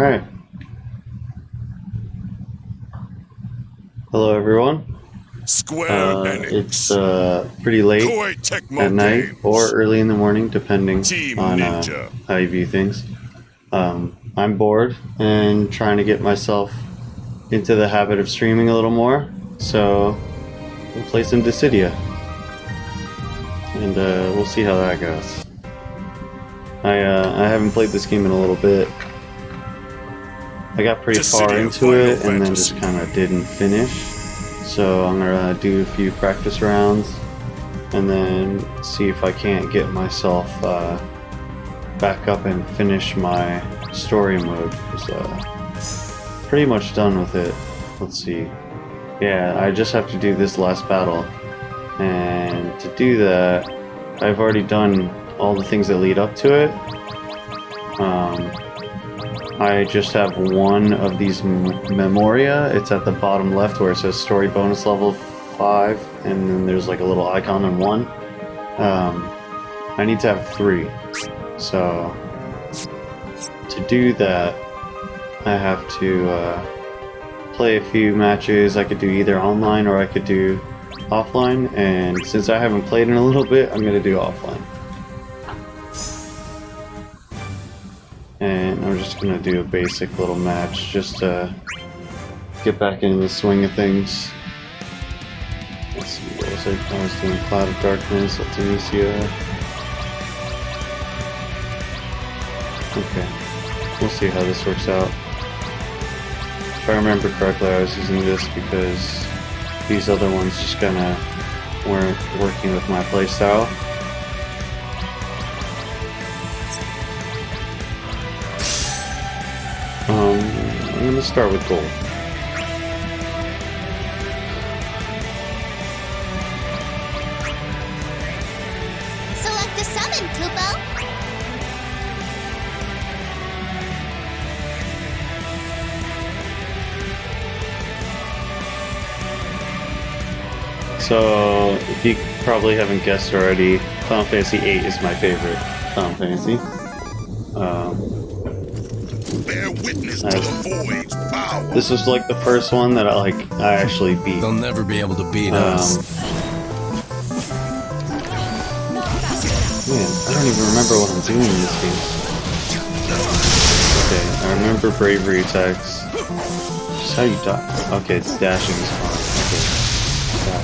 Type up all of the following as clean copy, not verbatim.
Alright. Hello everyone. Square-enix. It's pretty late at night or early in the morning, depending on how you view things. I'm bored and trying to get myself into the habit of streaming a little more, so we'll play some Dissidia. And we'll see how that goes. I haven't played this game in a little bit. I got pretty far into it and then just kind of didn't finish. So I'm gonna do a few practice rounds and then see if I can't get myself back up and finish my story mode. Because pretty much done with it. Let's see. Yeah, I just have to do this last battle. And to do that, I've already done all the things that lead up to it. I just have one of these memoria. It's at the bottom left where it says story bonus level 5, and then there's like a little icon on 1. I need to have 3. So to do that, I have to play a few matches. I could do either online or I could do offline, and since I haven't played in a little bit, I'm going to do offline. And I'm just going to do a basic little match just to get back into the swing of things. Let's see, what was I? I was doing Cloud of Darkness, Ultimisia. Okay, we'll see how this works out. If I remember correctly, I was using this because these other ones just kind of weren't working with my playstyle. I'm going to start with gold. Select the summon, Kupo. So, if you probably haven't guessed already, Final Fantasy VIII is my favorite Final Fantasy. Bear witness to the void's power. This was like the first one that I actually beat. They'll never be able to beat us. Man, I don't even remember what I'm doing in this game. Okay, I remember bravery attacks. Just how you die. Okay, it's dashing is fine. Okay. Got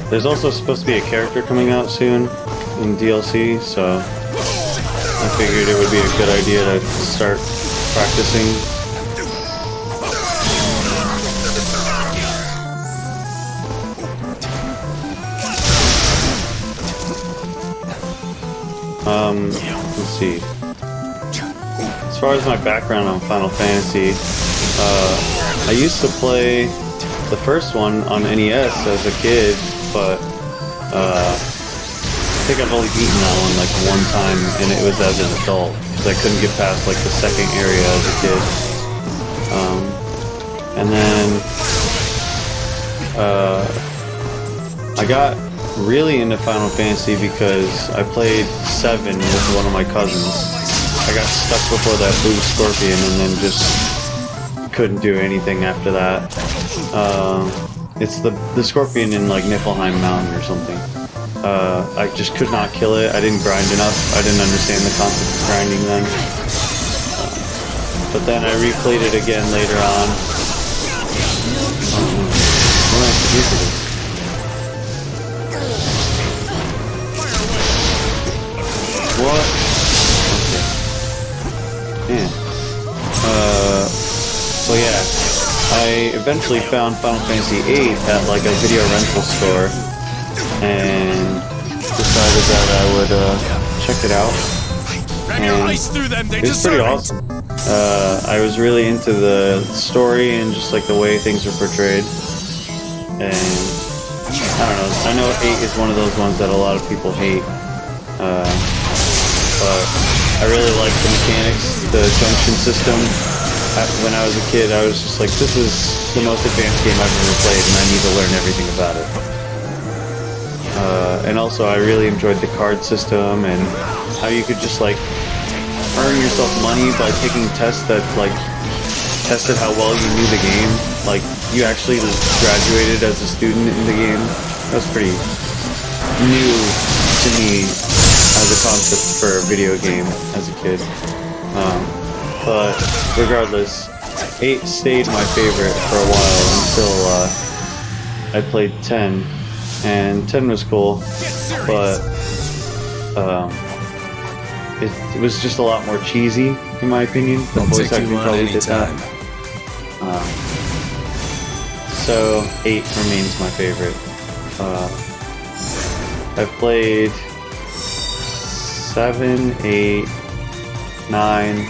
it. There's also supposed to be a character coming out soon in DLC, so I figured it would be a good idea to start practicing. Let's see. As far as my background on Final Fantasy, I used to play the first one on NES as a kid, but I think I've only beaten that one like one time, and it was as an adult because I couldn't get past like the second area as a kid. And then I got really into Final Fantasy because I played 7 with one of my cousins. I got stuck before that blue scorpion, and then just couldn't do anything after that. It's the scorpion in like Niflheim Mountain or something. I just could not kill it. I didn't grind enough. I didn't understand the concept of grinding then. But then I replayed it again later on. What do I have to do for this? What? Okay. Man. So yeah, I eventually found Final Fantasy VIII at like a video rental store, and decided that I would check it out. And it was pretty awesome. I was really into the story and just like the way things were portrayed. And I don't know, I know 8 is one of those ones that a lot of people hate. But I really like the mechanics, the junction system. When I was a kid, I was just like, this is the most advanced game I've ever played, and I need to learn everything about it. And also I really enjoyed the card system and how you could just like earn yourself money by taking tests that like tested how well you knew the game. Like you actually graduated as a student in the game. That's pretty new to me as a concept for a video game as a kid. But regardless, 8 stayed my favorite for a while until I played 10, and 10 was cool, but it was just a lot more cheesy in my opinion. The voice acting probably did that. So 8 remains my favorite. I've played 7, 8, 9,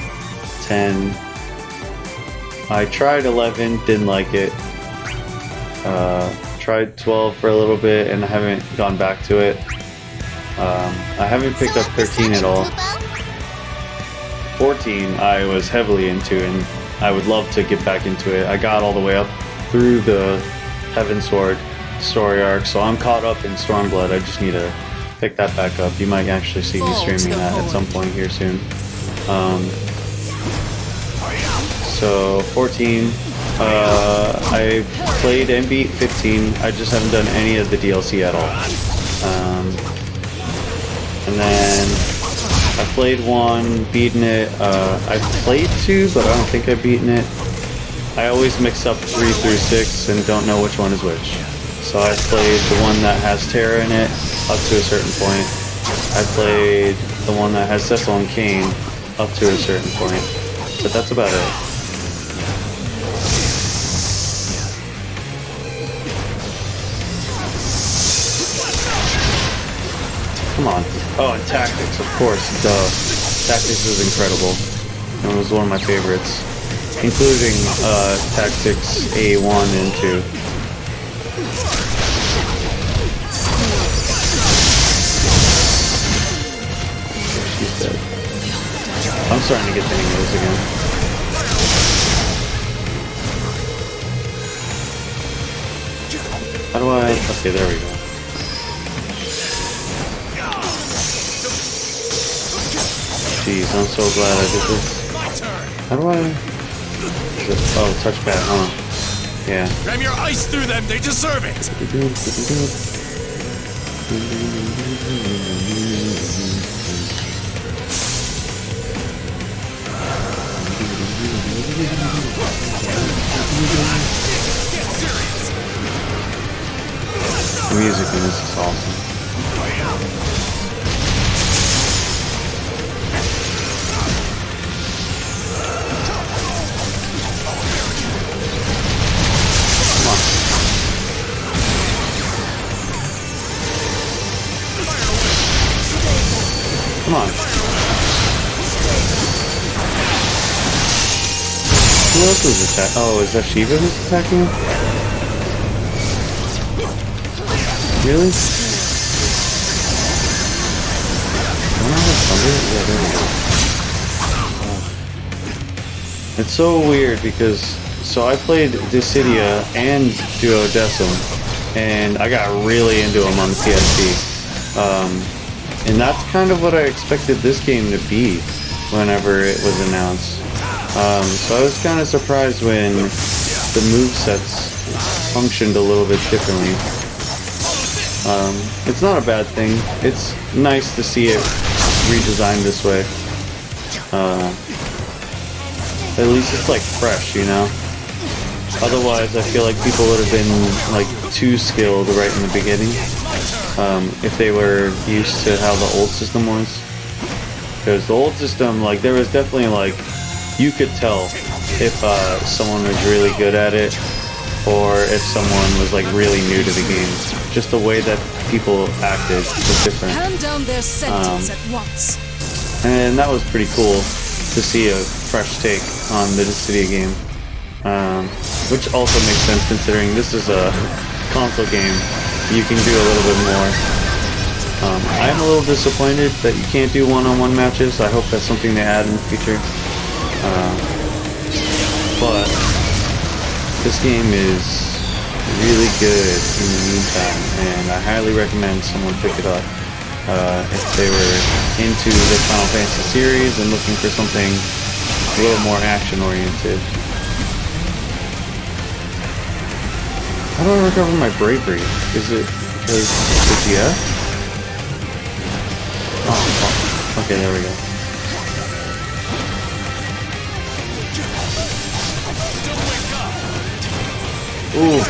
10. I tried 11, didn't like it. Tried 12 for a little bit and I haven't gone back to it. I haven't picked up 13 at all. 14 I was heavily into and I would love to get back into it. I got all the way up through the Heaven Sword story arc, so I'm caught up in Stormblood. I just need to pick that back up. You might actually see me streaming that at some point here soon. So 14, I played and beat 15. I just haven't done any of the DLC at all. And then I played 1, beaten it. I played 2, but I don't think I've beaten it. I always mix up 3 through 6 and don't know which one is which. So I played the one that has Terra in it up to a certain point. I played the one that has Cecil and Kane up to a certain point. But that's about it. Come on. Oh, and Tactics, of course. Duh. Tactics is incredible. It was one of my favorites. Including Tactics A1 and 2. She's dead. I'm starting to get the hang of this again. How do I... Okay, there we go. Jeez, I'm so glad I did this. How do I... Oh, touchpad, huh? Yeah. Ram your ice through them, they deserve it! The music in this is awesome. Come on. Who else is attacking? Oh, is that Shiva who's attacking him? Really? Don't I have thunder? Yeah, there we go. It's so weird because so I played Dissidia and Duodecim, and I got really into them on the PSP. And that's kind of what I expected this game to be whenever it was announced. So I was kind of surprised when the movesets functioned a little bit differently. It's not a bad thing. It's nice to see it redesigned this way. At least it's like fresh, you know? Otherwise, I feel like people would have been like too skilled right in the beginning. If they were used to how the old system was. Because the old system, like, there was definitely, like, you could tell if someone was really good at it or if someone was, like, really new to the game. Just the way that people acted was different. Hand down their sentence at once. And that was pretty cool to see a fresh take on the Dissidia game. Which also makes sense considering this is a console game. You can do a little bit more. I'm a little disappointed that you can't do one-on-one matches. I hope that's something they add in the future. But this game is really good in the meantime, and I highly recommend someone pick it up if they were into the Final Fantasy series and looking for something a little more action-oriented. How do I recover my bravery? Is it because of the GF? Oh, okay, there we go. Ooh.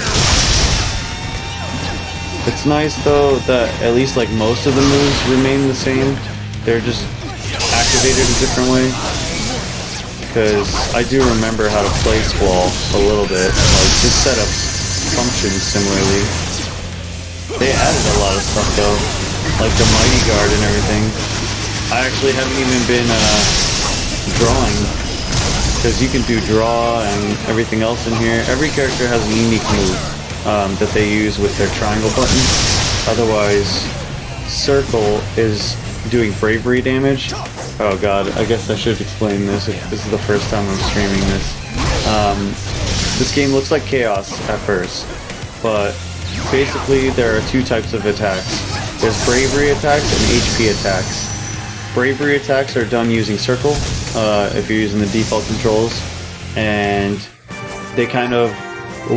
It's nice though that at least like most of the moves remain the same. They're just activated a different way. Because I do remember how to play Squall a little bit. Like this setup functions similarly. They added a lot of stuff though, like the Mighty Guard and everything. I actually haven't even been drawing, because you can do draw and everything else in here. Every character has a unique move that they use with their triangle button. Otherwise, circle is doing bravery damage. Oh god, I guess I should explain this if this is the first time I'm streaming this. This game looks like Chaos at first, but basically there are two types of attacks. There's bravery attacks and HP attacks. Bravery attacks are done using circle, if you're using the default controls, and they kind of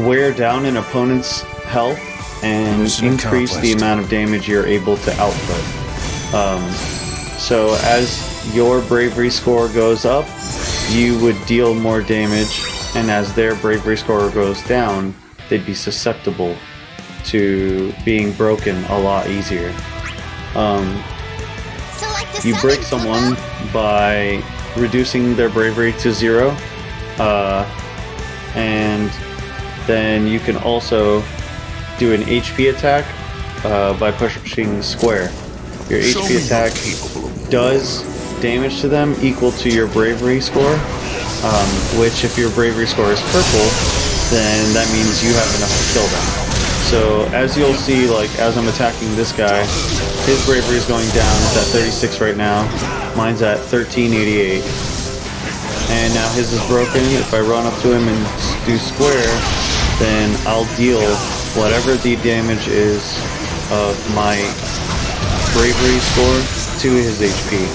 wear down an opponent's health and increase the amount of damage you're able to output. So as your bravery score goes up, you would deal more damage, and as their bravery score goes down, they'd be susceptible to being broken a lot easier. You break someone by reducing their bravery to 0, and then you can also do an HP attack by pushing square. Your HP attack does damage to them equal to your bravery score, which if your bravery score is purple, then that means you have enough to kill them. So as you'll see, like as I'm attacking this guy, his bravery is going down. It's at 36 right now. Mine's at 1388. And now his is broken. If I run up to him and do square, then I'll deal whatever the damage is of my bravery score to his HP.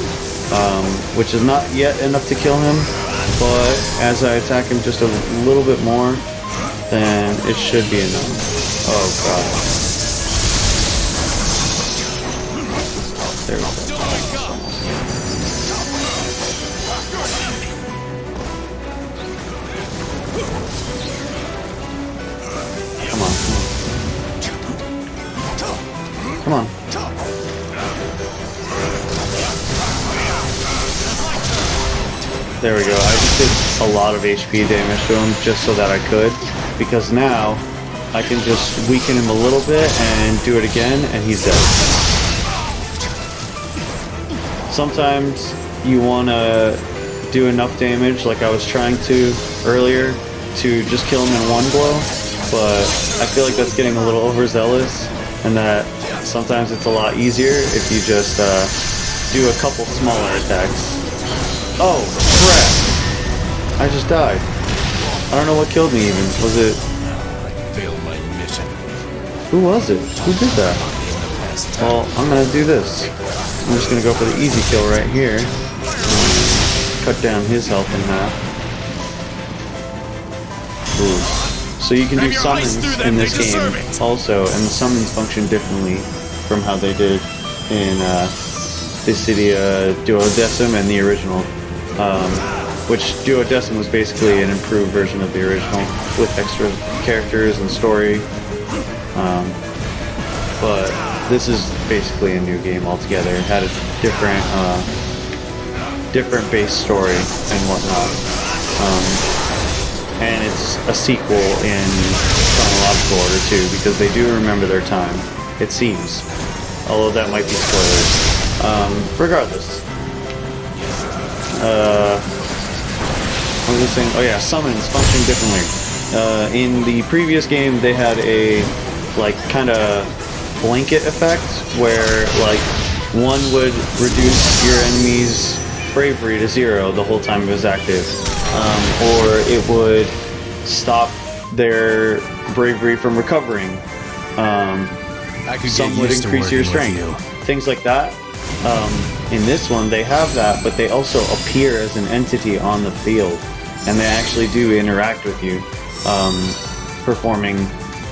Which is not yet enough to kill him, but as I attack him just a little bit more, then it should be enough. Oh god. There we go. Come on, come on. Come on. There we go. I just did a lot of HP damage to him just so that I could, because now I can just weaken him a little bit and do it again, and he's dead. Sometimes you want to do enough damage, like I was trying to earlier, to just kill him in one blow, but I feel like that's getting a little overzealous, and that sometimes it's a lot easier if you just do a couple smaller attacks. Oh, crap! I just died. I don't know what killed me even. Was it... Who was it? Who did that? Well, I'm gonna do this. I'm just gonna go for the easy kill right here. Cut down his health in half. Ooh. So you can do summons in this game also, and the summons function differently from how they did in Dissidia Duodecim and the original. Which Duodecim was basically an improved version of the original with extra characters and story. But this is basically a new game altogether. It had a different base story and whatnot. And it's a sequel in chronological order too, because they do remember their time, it seems. Although that might be spoilers. Regardless. What was I saying? Oh yeah, summons function differently. In the previous game, they had a kind of blanket effect where one would reduce your enemy's bravery to 0 the whole time it was active, or it would stop their bravery from recovering. I could Some get would used to increase your working with strength. you. Things like that. In this one, they have that, but they also appear as an entity on the field, and they actually do interact with you, performing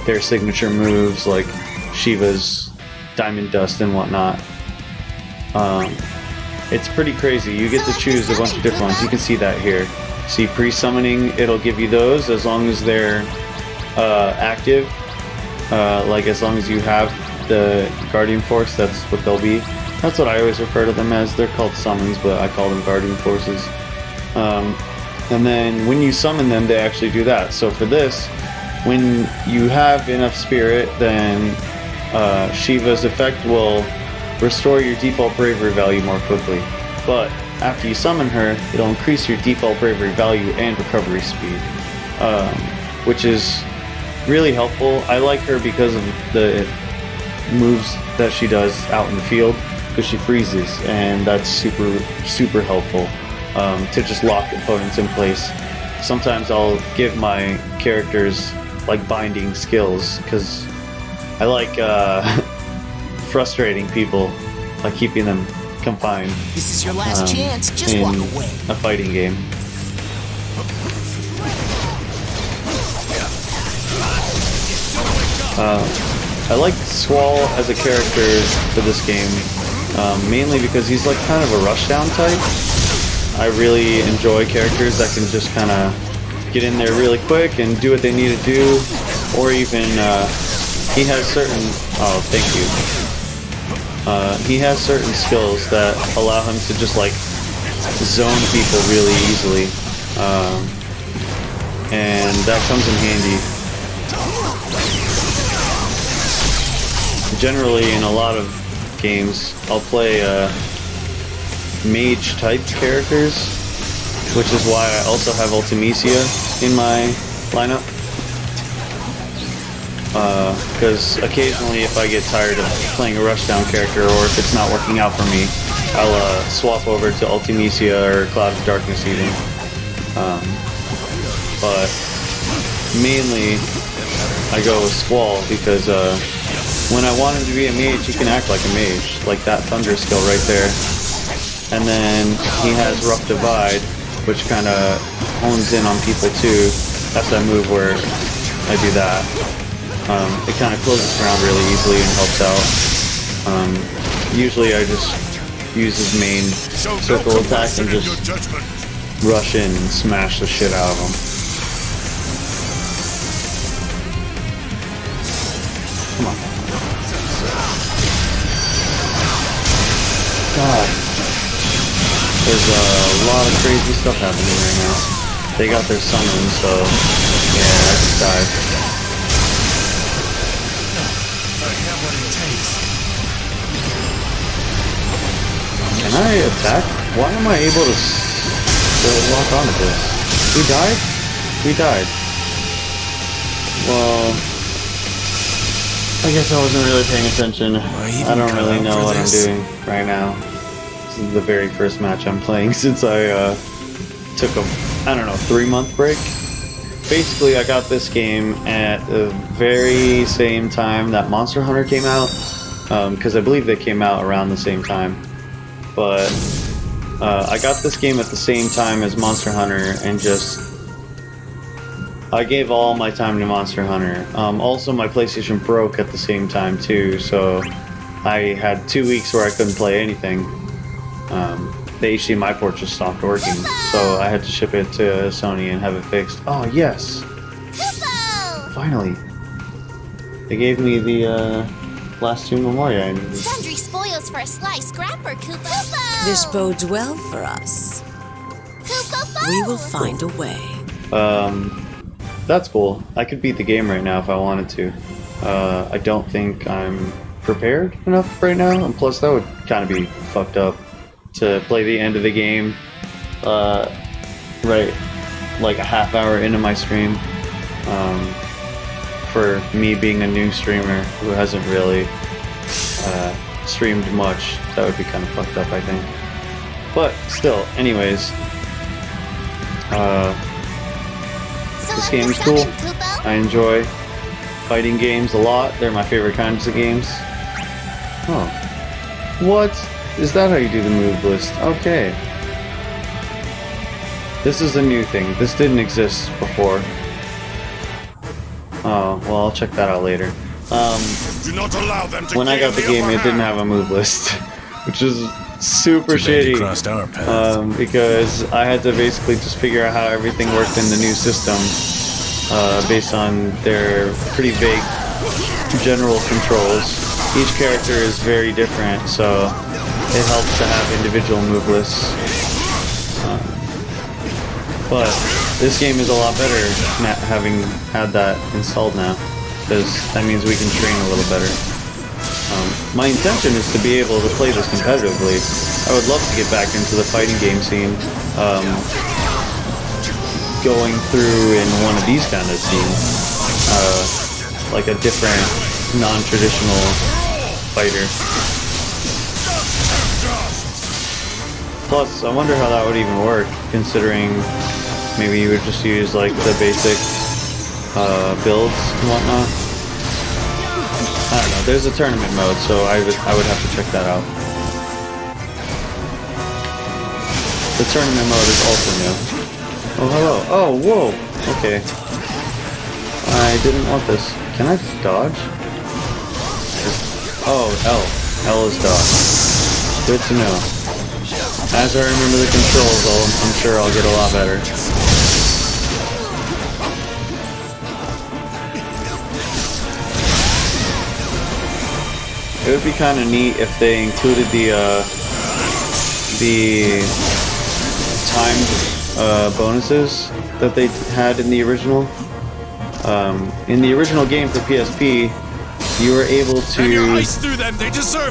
their signature moves like Shiva's Diamond Dust and whatnot. It's pretty crazy. You get to choose a bunch of different ones. You can see that here. See, pre-summoning, it'll give you those as long as they're active. Like as long as you have the Guardian Force, that's what they'll be. That's what I always refer to them as. They're called summons, but I call them Guardian Forces. And then when you summon them, they actually do that. So for this, when you have enough spirit, then Shiva's effect will restore your default bravery value more quickly. But after you summon her, it'll increase your default bravery value and recovery speed, which is really helpful. I like her because of the moves that she does out in the field, because she freezes, and that's super helpful to just lock opponents in place. Sometimes I'll give my characters like binding skills because I like frustrating people by keeping them confined. This is your last chance. Just in walk away. a fighting game. I like Squall as a character for this game, mainly because he's like kind of a rushdown type. I really enjoy characters that can just kind of get in there really quick and do what they need to do, or even he has certain. Oh, thank you. He has certain skills that allow him to just like zone people really easily, and that comes in handy. Generally, in a lot of games, I'll play mage type characters, which is why I also have Ultimisia in my lineup. Because occasionally, if I get tired of playing a rushdown character, or if it's not working out for me, I'll swap over to Ultimisia or Cloud of Darkness even. But mainly, I go with Squall because when I want him to be a mage, he can act like a mage, like that Thunder skill right there. And then he has Rough Divide, which kind of hones in on people too. That's that move where I do that. It kind of closes around really easily and helps out. Usually I just use his main circle attack and just rush in and smash the shit out of him. Come on. God. There's a lot of crazy stuff happening right now. They got their summon, so yeah, I just died. Can I attack? Why am I able to lock onto this? We died? We died. Well, I guess I wasn't really paying attention. I don't really know what I'm doing right now. This is the very first match I'm playing since I took a, 3-month break. Basically, I got this game at the very same time that Monster Hunter came out, because I believe they came out around the same time. But I got this game at the same time as Monster Hunter, and I gave all my time to Monster Hunter. Also, my PlayStation broke at the same time too, so I had 2 weeks where I couldn't play anything. The HDMI port just stopped working, so I had to ship it to Sony and have it fixed. Oh yes! Kupo! Finally! They gave me the last 2 memoria I needed. Sundry spoils for a sly scrapper, Kupo! This bodes well for us. Kupo! We will find a way. That's cool. I could beat the game right now if I wanted to. I don't think I'm prepared enough right now, and plus that would kind of be fucked up to play the end of the game right like a half hour into my stream. For me being a new streamer who hasn't really streamed much, that would be kind of fucked up, I think. But still, anyways, this game is cool. I enjoy fighting games a lot. They're my favorite kinds of games. Oh. What? Is that how you do the move list? Okay. This is a new thing. This didn't exist before. Oh, well, I'll check that out later. Do not allow them to When I got the game, it didn't have a move list, which is super shitty. Crossed our path. Because I had to basically just figure out how everything worked in the new system based on their pretty vague general controls. Each character is very different, so it helps to have individual move lists. But this game is a lot better having had that installed now, because that means we can train a little better. My intention is to be able to play this competitively. I would love to get back into the fighting game scene, going through in one of these kind of scenes, like a different, non-traditional fighter. Plus, I wonder how that would even work, considering maybe you would just use like the basic builds and whatnot. I don't know. There's a tournament mode, so I would have to check that out. The tournament mode is also new. Oh, hello. Oh, whoa. Okay. I didn't want this. Can I dodge? Oh, L. L is dodge. Good to know. As I remember the controls, I'm sure I'll get a lot better. It would be kind of neat if they included the timed bonuses that they had in the original. In the original game for PSP, you were able to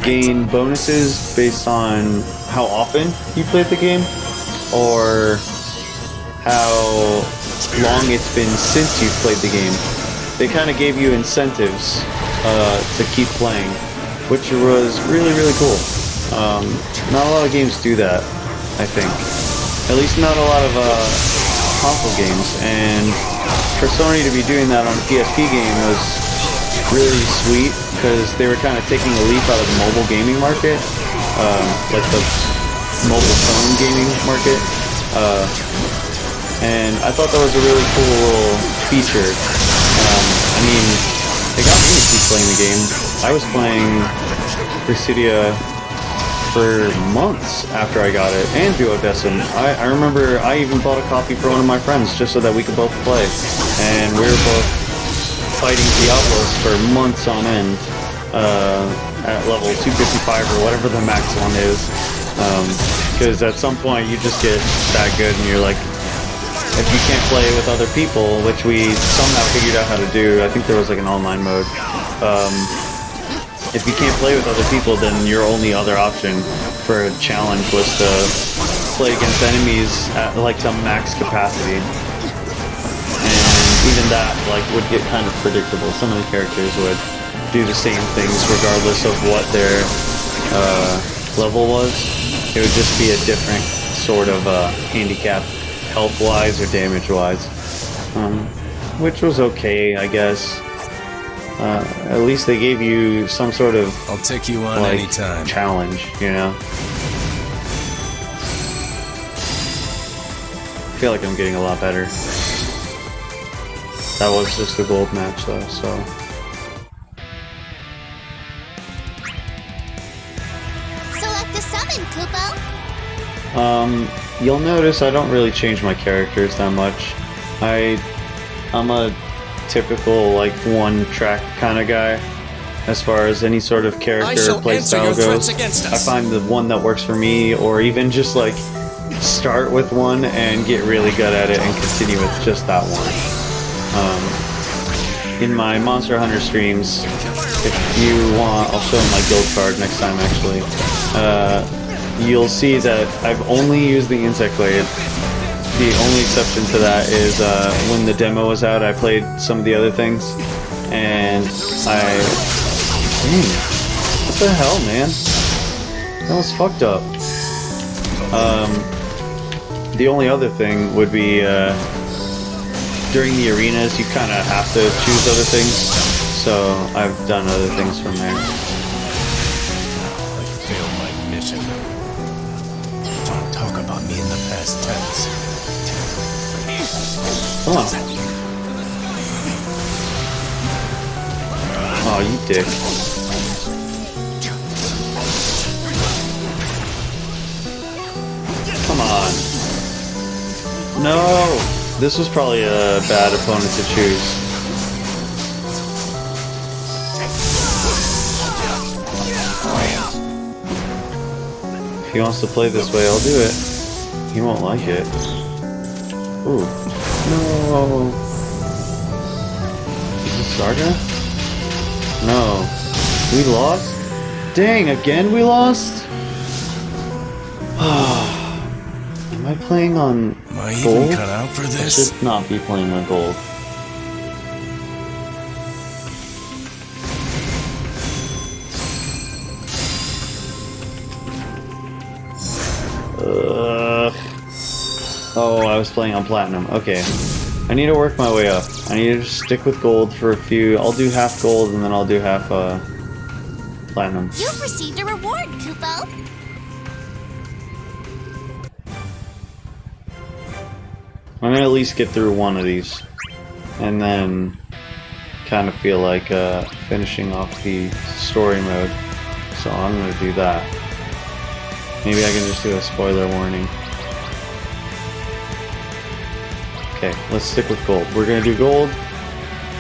gain bonuses based on how often you played the game, or how long it's been since you've played the game. They kind of gave you incentives to keep playing, which was really, really cool. Not a lot of games do that, I think. At least not a lot of console games, and for Sony to be doing that on a PSP game was really sweet, because they were kind of taking a leap out of the mobile gaming market, like the mobile phone gaming market, and I thought that was a really cool little feature. I mean, it got me to keep playing the game. I was playing Dissidia for months after I got it, and Duodecim. I remember I even bought a copy for one of my friends just so that we could both play, and we were both fighting Diablos for months on end at level 255 or whatever the max one is, because at some point you just get that good and you're like, if you can't play with other people, which we somehow figured out how to do, I think there was like an online mode, if you can't play with other people, then your only other option for a challenge was to play against enemies at like some max capacity. And even that like would get kind of predictable. Some of the characters would do the same things regardless of what their level was. It would just be a different sort of handicap, health-wise or damage-wise, which was okay, I guess. At least they gave you some sort of I'll take you on like, anytime. challenge, you know? I feel like I'm getting a lot better. That was just a gold match though, so... Select a summon, Kupo. You'll notice I don't really change my characters that much. I'm a typical like one-track kind of guy as far as any sort of character playstyle goes. I find the one that works for me, or even just like start with one and get really good at it and continue with just that one. In my Monster Hunter streams, if you want, I'll show my guild card next time actually. You'll see that I've only used the Insect Blade. The only exception to that is when the demo was out, I played some of the other things, and Dang, what the hell, man? That was fucked up. The only other thing would be during the arenas, you kind of have to choose other things. So I've done other things from there. I failed my mission. Don't talk about me in the past tense. Come on. Oh, you dick. Come on. No! This was probably a bad opponent to choose. If he wants to play this way, I'll do it. He won't like it. Ooh. No. Is this Sarga? No. We lost? Dang, again we lost? Am I playing on Am I gold? even cut out for I this? should not be playing on gold. Oh, I was playing on platinum. Okay. I need to work my way up. I need to just stick with gold for a few. I'll do half gold and then I'll do half platinum. You've received a reward, Kupo. I'm gonna at least get through one of these. And then kind of feel like finishing off the story mode. So I'm gonna do that. Maybe I can just do a spoiler warning. Okay, let's stick with gold. We're gonna do gold.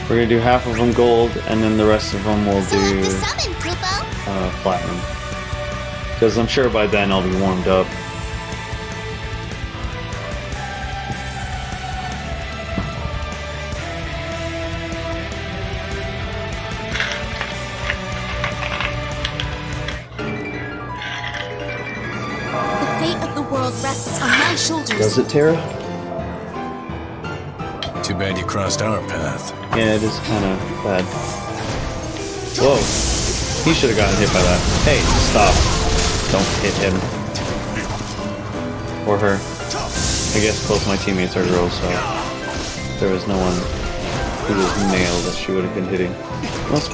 We're gonna do half of them gold, and then the rest of them we'll Select do the summon, Kupo. platinum. Because I'm sure by then I'll be warmed up. The fate of the world rests on my shoulders. Does it, Tara? Too bad you crossed our path. Yeah, it is kind of bad. Whoa. He should have gotten hit by that. Hey, stop. Don't hit him. Or her. I guess both my teammates are girls, so there was no one who was male that she would have been hitting. Unless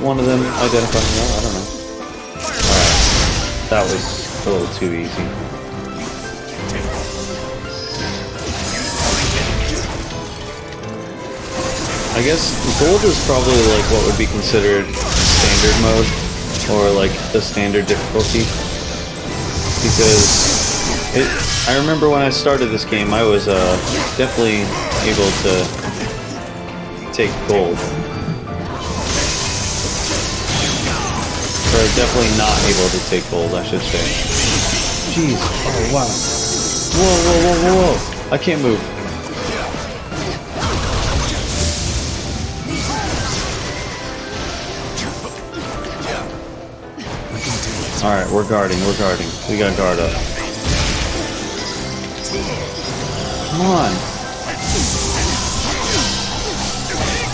one of them identified male, I don't know. Alright. That was a little too easy. I guess gold is probably like what would be considered standard mode, or like the standard difficulty, because I remember when I started this game I was definitely able to take gold, or definitely not able to take gold, I should say. Jeez, oh wow, whoa whoa whoa whoa whoa, I can't move. Alright, we're guarding. We got guard up. Come on!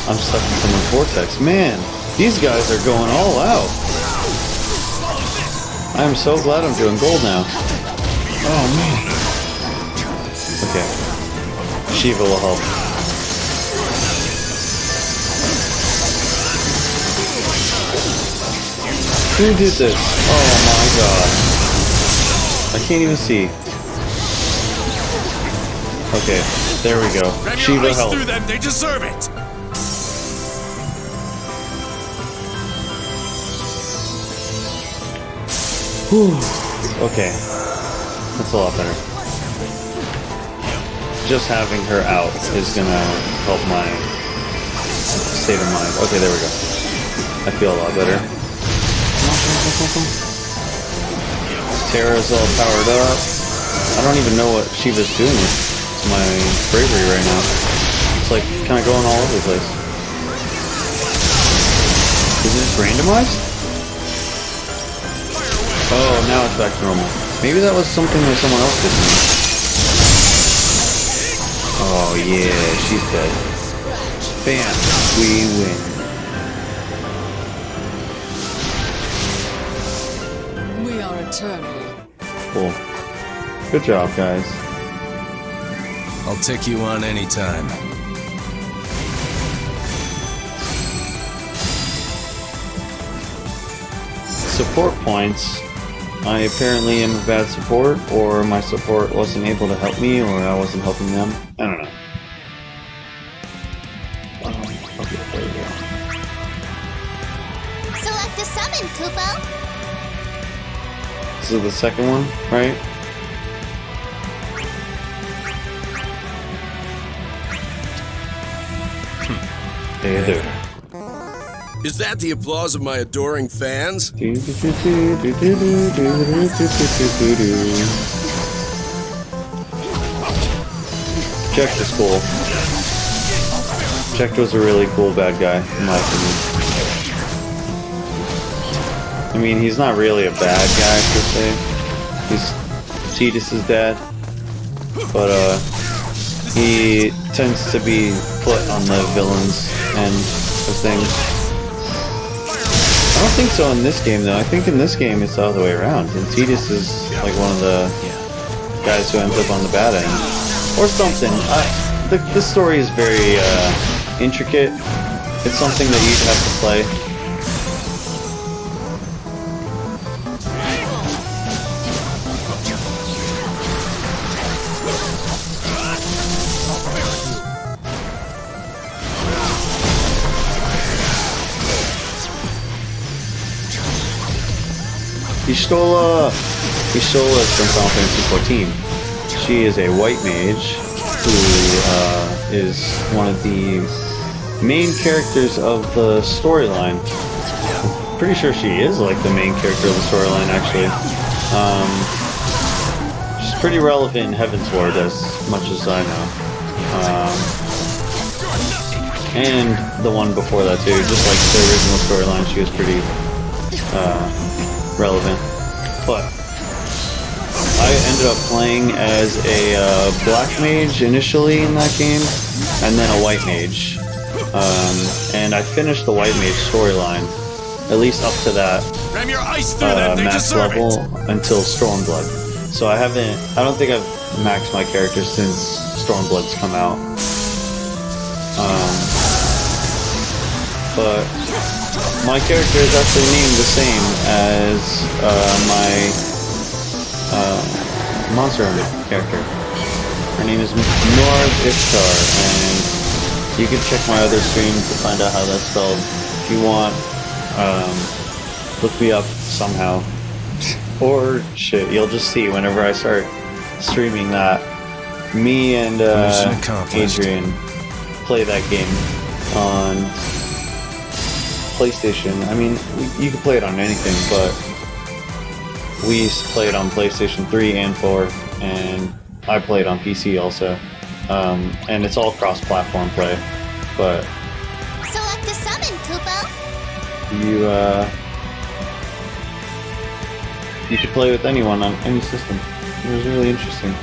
I'm stuck in someone's vortex. Man, these guys are going all out! I am so glad I'm doing gold now. Oh man. Okay. Shiva will help. Who did this? Oh my god. I can't even see. Okay, there we go. Shiva help. Through them, they deserve it. Whew. Okay. That's a lot better. Just having her out is gonna help my state of mind. Okay, there we go. I feel a lot better. Terra's all powered up. I don't even know what Shiva's doing with my bravery right now. It's like kind of going all over the place. Is it just randomized? Oh, now it's back to normal. Maybe that was something that someone else did to me. Oh yeah, she's dead. Bam, we win. We are eternal. Cool. Good job, guys. I'll take you on anytime. support points, I apparently am a bad support, or my support wasn't able to help me, or I wasn't helping them. I don't know. Okay, there we go. Select a summon, Kupo. This is the second one, right? Hey there. Is that the applause of my adoring fans? Check is cool. Check was a really cool bad guy, in my opinion. I mean, he's not really a bad guy per se. He's Tidus' dad, but he tends to be put on the villains end of things. I don't think so in this game though. I think in this game it's the other way around. And Tidus is like one of the guys who ends up on the bad end. Or something. This story is very intricate. It's something that you'd have to play. Istola is from Final Fantasy XIV. She is a white mage who is one of the main characters of the storyline. I'm pretty sure she is like the main character of the storyline actually. She's pretty relevant in Heavensward as much as I know. And the one before that too, just like the original storyline, she was pretty relevant. But I ended up playing as a black mage initially in that game, and then a white mage. And I finished the white mage storyline, at least up to that max level until Stormblood. So I don't think I've maxed my character since Stormblood's come out. But my character is actually named the same as my Monster Hunter character. Her name is Norv Ishtar, and you can check my other stream to find out how that's spelled. If you want, look me up somehow. Or shit, you'll just see whenever I start streaming that. Me and Adrian play that game on PlayStation. I mean, you can play it on anything, but we used to play it on PlayStation 3 and 4, and I play it on PC also. And it's all cross-platform play, but Select a summon, Kupo. you could play with anyone on any system. It was really interesting.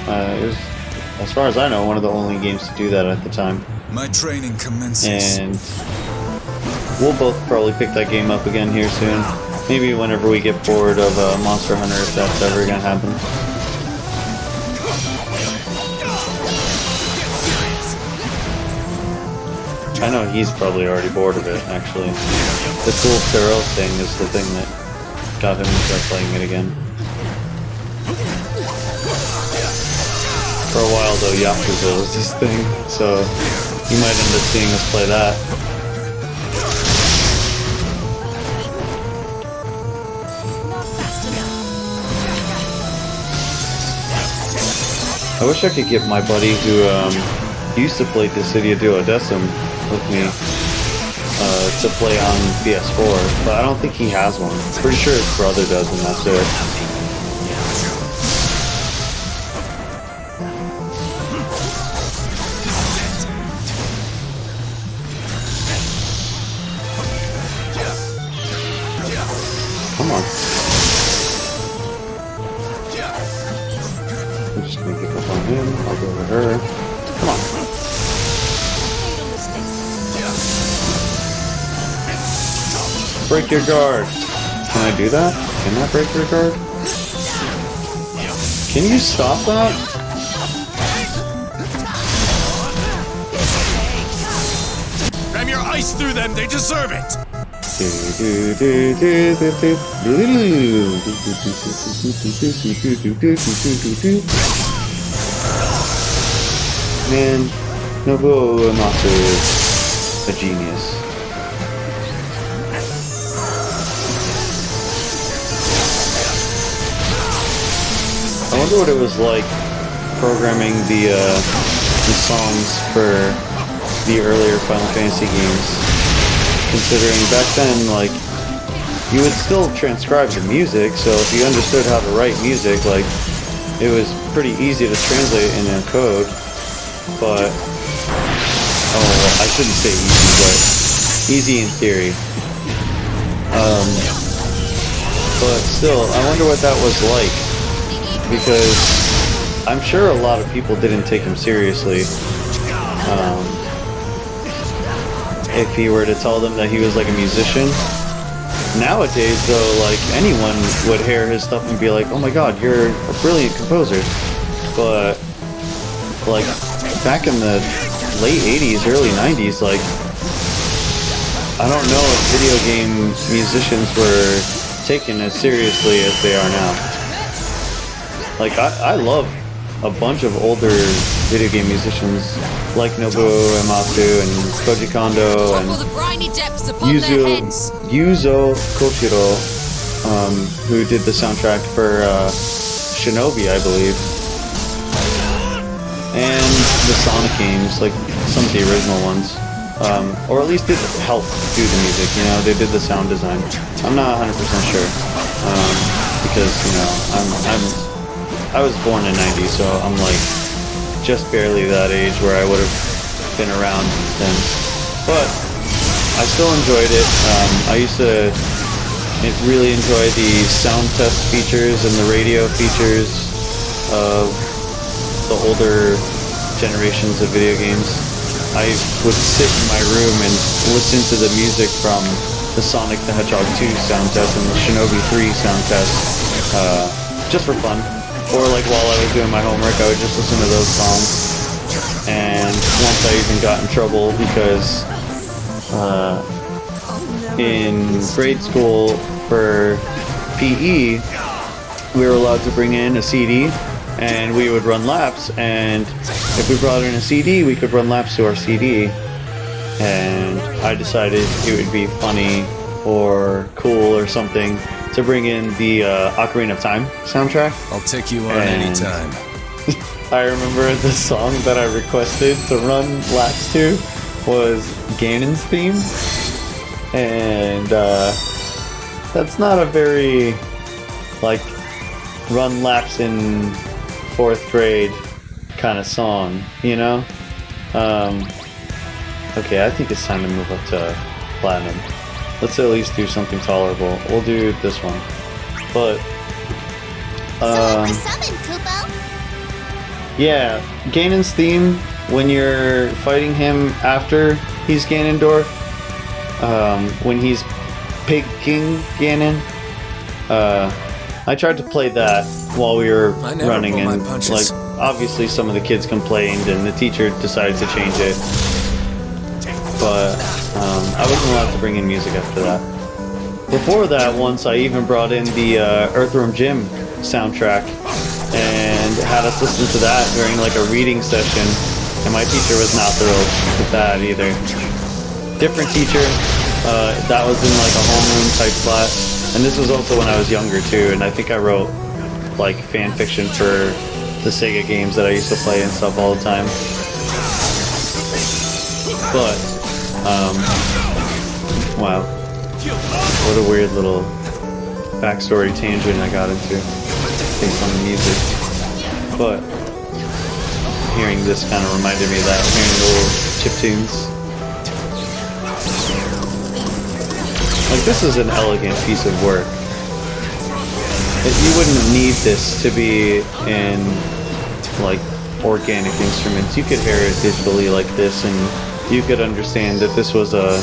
It was, as far as I know, one of the only games to do that at the time. My training commences. And we'll both probably pick that game up again here soon. Maybe whenever we get bored of Monster Hunter, if that's ever gonna happen. I know he's probably already bored of it, actually. The cool Pharaoh thing is the thing that got him to start playing it again. For a while though, Yakuza was his thing, so you might end up seeing us play that. I wish I could get my buddy who used to play Dissidia with me to play on PS4, but I don't think he has one. Pretty sure his brother does, and that's it. Come on. I'm just gonna get up on him. I'll go over her. Come on. Break your guard. Can I do that? Can I break your guard? Can you stop that? Ram your ice through them, they deserve it! Man, Nobuo Uematsu is a genius. I wonder what it was like programming the songs for the earlier Final Fantasy games. Considering back then, like, you would still transcribe the music, so if you understood how to write music, like, it was pretty easy to translate in a code. But, oh, I shouldn't say easy, but easy in theory. But still, I wonder what that was like, because I'm sure a lot of people didn't take him seriously. If he were to tell them that he was like a musician. Nowadays, though, like, anyone would hear his stuff and be like, oh my god, you're a brilliant composer. But, like, back in the late 80s, early 90s, like, I don't know if video game musicians were taken as seriously as they are now. Like, I love a bunch of older video game musicians like Nobuo Uematsu and Koji Kondo and Yuzo Koshiro, who did the soundtrack for Shinobi, I believe. And the Sonic games, like some of the original ones. Or at least did help do the music, you know, they did the sound design. I'm not 100% sure. Because, you know, I was born in 90, so I'm like just barely that age where I would have been around then. But I still enjoyed it. I used to really enjoy the sound test features and the radio features of the older generations of video games. I would sit in my room and listen to the music from the Sonic the Hedgehog 2 sound test and the Shinobi 3 sound test, just for fun. Or like while I was doing my homework, I would just listen to those songs. And once I even got in trouble because in grade school for PE, we were allowed to bring in a CD and we would run laps, and if we brought in a CD, we could run laps to our CD. And I decided it would be funny or cool or something to bring in the Ocarina of Time soundtrack. I'll take you on any time. I remember the song that I requested to run laps to was Ganon's theme, and that's not a very, like, run laps in 4th grade kind of song, you know? Okay, I think it's time to move up to Platinum. Let's at least do something tolerable. We'll do this one. But, yeah, Ganon's theme, when you're fighting him after he's Ganondorf, when he's Pig King Ganon, I tried to play that while we were running, and like obviously some of the kids complained and the teacher decided to change it, but I wasn't allowed to bring in music after that. Before that, once I even brought in the Earthworm Jim soundtrack and had us listen to that during like a reading session, and my teacher was not thrilled with that either. Different teacher, that was in like a homeroom type class. And this was also when I was younger too, and I think I wrote like fan fiction for the Sega games that I used to play and stuff all the time. But, wow. What a weird little backstory tangent I got into based on the music. But, hearing this kind of reminded me of that, hearing the little chiptunes. Like, this is an elegant piece of work. You wouldn't need this to be in, like, organic instruments. You could hear it digitally like this, and you could understand that this was a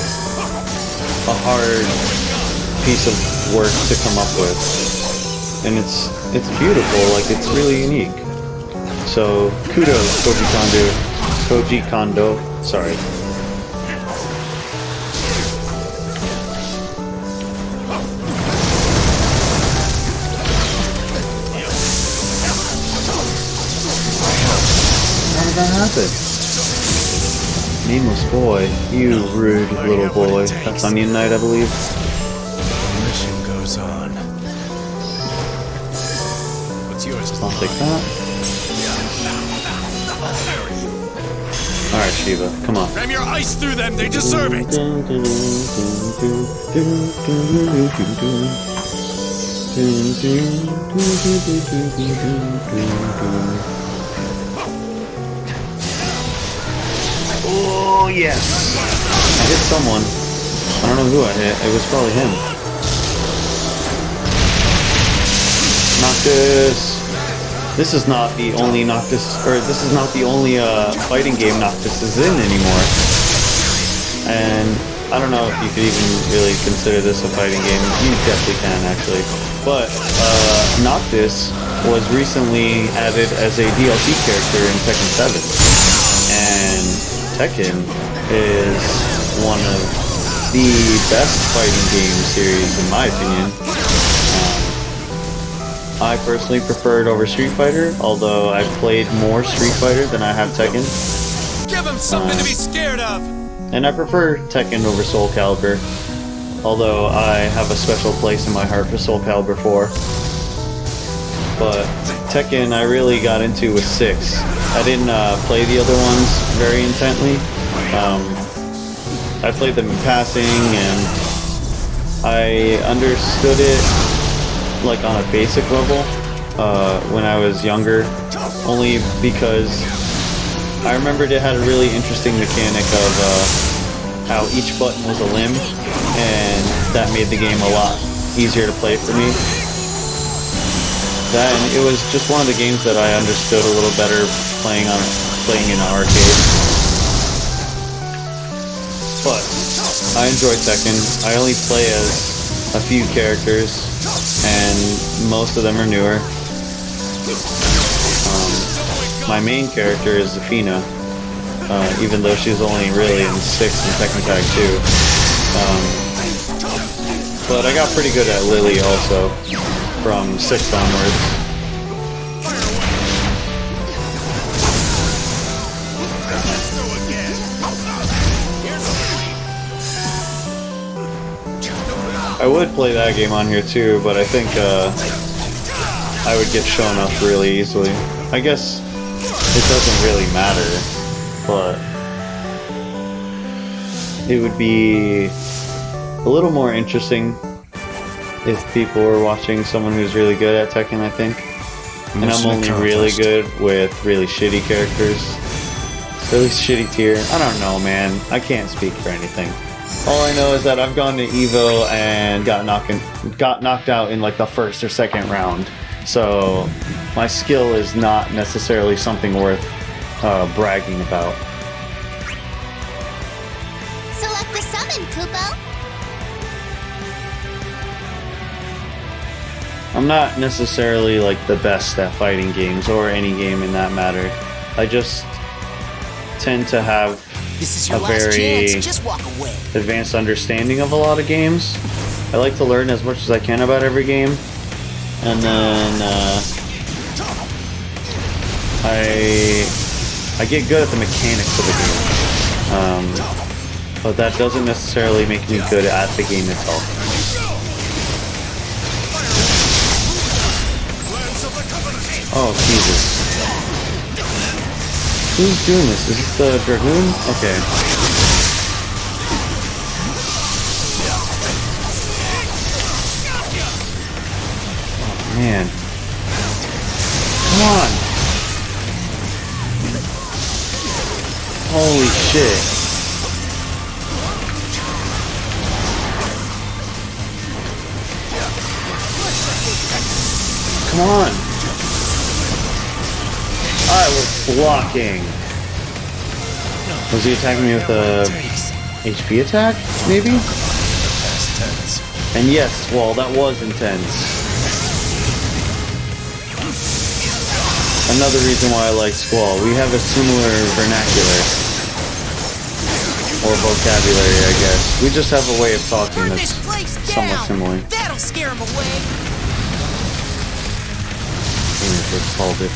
hard piece of work to come up with. And it's beautiful, like, it's really unique. So, kudos, Koji Kondo, sorry. that happen? Nameless boy. You rude little boy. That's Onion Knight, I believe. The mission goes on. What's yours? I'll take that. Alright, Shiva, come on. Ram your ice through them, they deserve it! Oh, yes! I hit someone. I don't know who I hit. It was probably him. Noctis! This is not the only Noctis, or this is not the only fighting game Noctis is in anymore. And I don't know if you could even really consider this a fighting game. You definitely can, actually. But Noctis was recently added as a DLC character in Tekken 7. And Tekken is one of the best fighting game series, in my opinion. I personally prefer it over Street Fighter, although I've played more Street Fighter than I have Tekken. Give him something to be scared of! And I prefer Tekken over Soul Calibur, although I have a special place in my heart for Soul Calibur 4. But Tekken I really got into with 6. I didn't play the other ones very intently. I played them in passing, and I understood it like on a basic level when I was younger, only because I remembered it had a really interesting mechanic of how each button was a limb, and that made the game a lot easier to play for me. That, and it was just one of the games that I understood a little better playing in an arcade. But I enjoy Tekken. I only play as a few characters, and most of them are newer. My main character is Zafina, even though she's only really in 6 and Tekken Tag 2. But I got pretty good at Lily also, from 6 onwards. I would play that game on here too, but I think I would get shown up really easily. I guess it doesn't really matter, but it would be a little more interesting if people were watching someone who's really good at Tekken, I think. And I'm only really good with really shitty characters. Really shitty tier. I don't know, man. I can't speak for anything. All I know is that I've gone to Evo and got knocked out in like the first or second round. So my skill is not necessarily something worth bragging about. Select the summon, Kupo. I'm not necessarily like the best at fighting games or any game in that matter. I just tend to have This is a your last very chance. Just walk away. advanced understanding of a lot of games. I like to learn as much as I can about every game, and then I get good at the mechanics of the game, but that doesn't necessarily make me good at the game itself. Oh Jesus! Who's doing this? Is this the Dragoon? Okay. Oh, man. Come on! Holy shit. Come on! I was blocking. Was he attacking me with a HP attack, maybe? And yes, well, that was intense. Another reason why I like Squall. We have a similar vernacular. Or vocabulary, I guess. We just have a way of talking Burn that's this place somewhat down. similar. That'll scare him away. Let's call it.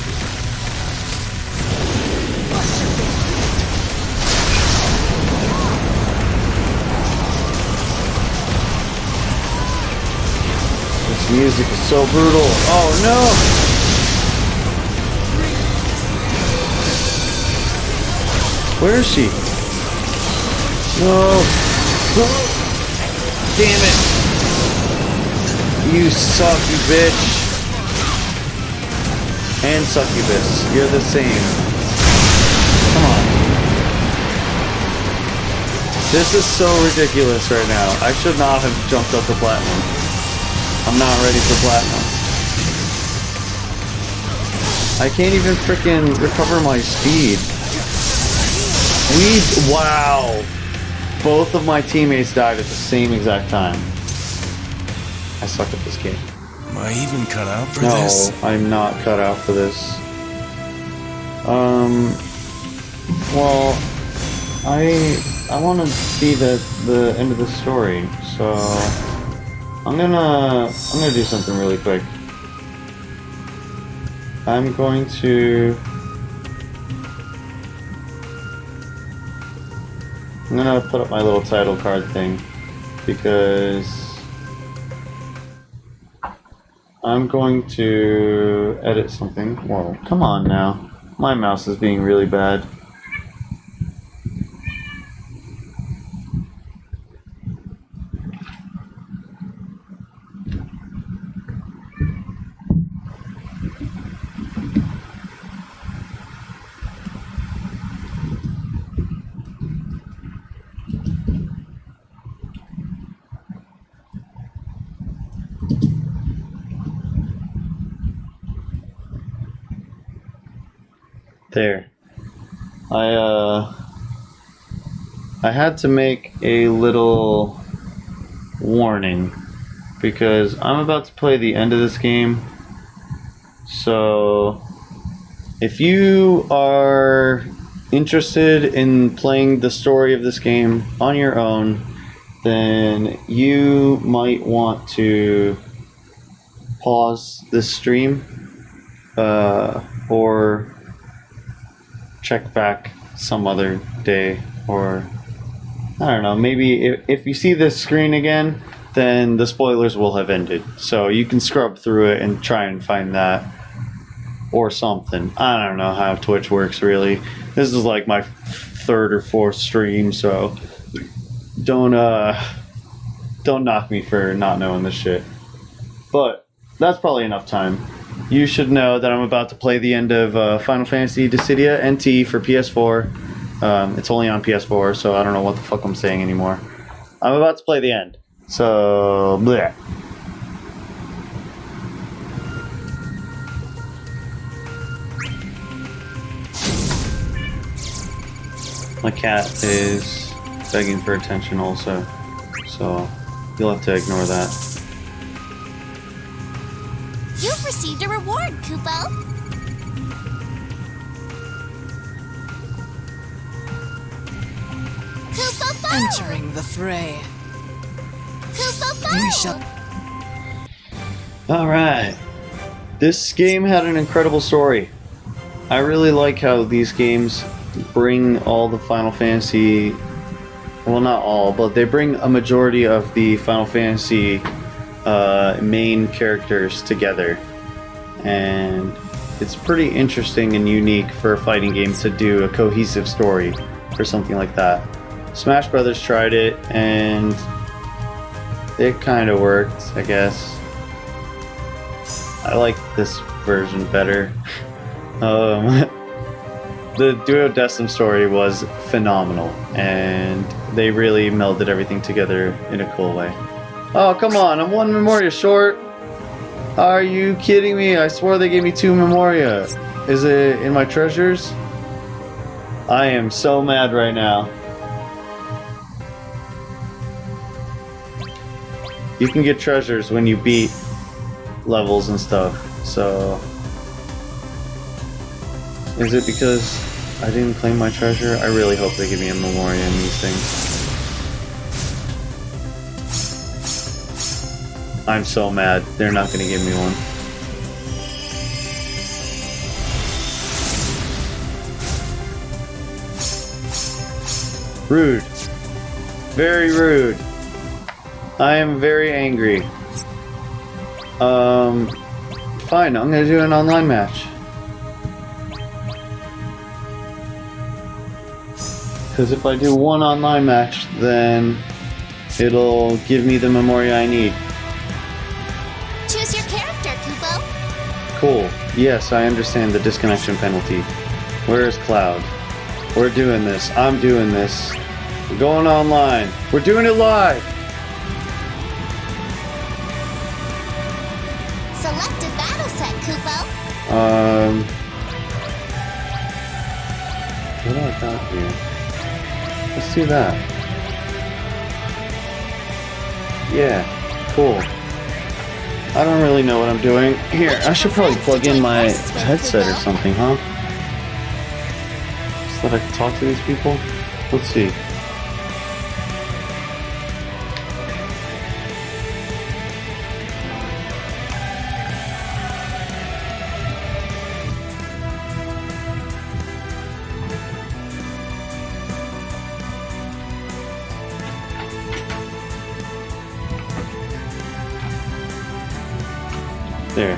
This music is so brutal. Oh no! Where is she? No! Damn it! You suck, you bitch! And succubus, you're the same. Come on. This is so ridiculous right now. I should not have jumped up to platinum. I'm not ready for platinum. I can't even freaking recover my speed. Wow! Both of my teammates died at the same exact time. I suck at this game. Am I even cut out for this? No, I'm not cut out for this. Well, I want to see the end of the story, so I'm gonna do something really quick. I'm going to put up my little title card thing because I'm going to edit something. Whoa, come on now. My mouse is being really bad. There. I had to make a little warning because I'm about to play the end of this game. So if you are interested in playing the story of this game on your own, then you might want to pause this stream or check back some other day, or I don't know, maybe if you see this screen again, then the spoilers will have ended, so you can scrub through it and try and find that or something. I don't know how Twitch works really. This is like my third or fourth stream, so don't knock me for not knowing this shit. But that's probably enough time. You should know that I'm about to play the end of Final Fantasy Dissidia NT for PS4. It's only on PS4, so I don't know what the fuck I'm saying anymore. I'm about to play the end. So, bleh. My cat is begging for attention also, so you'll have to ignore that. You've received a reward, Kupo. Kupo! Entering the fray. Kupo! We shall. Alright. This game had an incredible story. I really like how these games bring all the Final Fantasy... Well, not all, but they bring a majority of the Final Fantasy main characters together. And it's pretty interesting and unique for a fighting game to do a cohesive story for something like that. Smash Brothers tried it, and it kind of worked, I guess. I like this version better. The Duodecim story was phenomenal, and they really melded everything together in a cool way. Oh, come on, I'm one Memoria short. Are you kidding me? I swore they gave me 2 Memoria. Is it in my treasures? I am so mad right now. You can get treasures when you beat levels and stuff, so... Is it because I didn't claim my treasure? I really hope they give me a Memoria in these things. I'm so mad. They're not gonna give me one. Rude. Very rude. I am very angry. Fine, I'm gonna do an online match. Because if I do one online match, then it'll give me the memoria I need. Choose your character, Kupo. Cool. Yes, I understand the disconnection penalty. Where is Cloud? We're doing this. I'm doing this. We're going online. We're doing it live! Select a battle set, Kupo. What do I got here? Let's do that. Yeah, cool. I don't really know what I'm doing. Here, I should probably plug in my headset or something, huh? So that I can talk to these people? Let's see. There.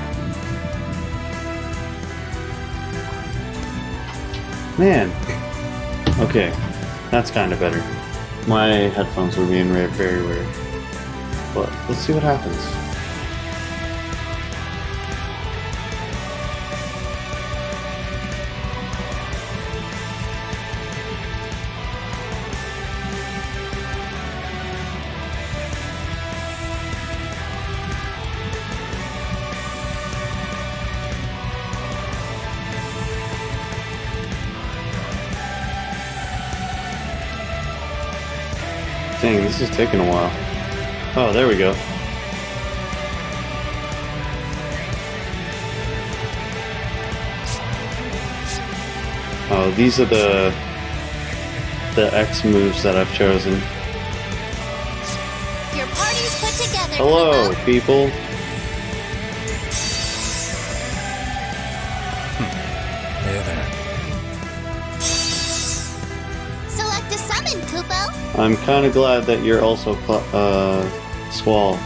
Man. Okay. That's kind of better. My headphones were being very weird. But let's see what happens. Dang, this is taking a while. Oh, there we go. Oh, these are the X moves that I've chosen. Your party's put together, Hello, Kupo. people. Hey there. Select a summon, Kupo. I'm kind of glad that you're also Squall.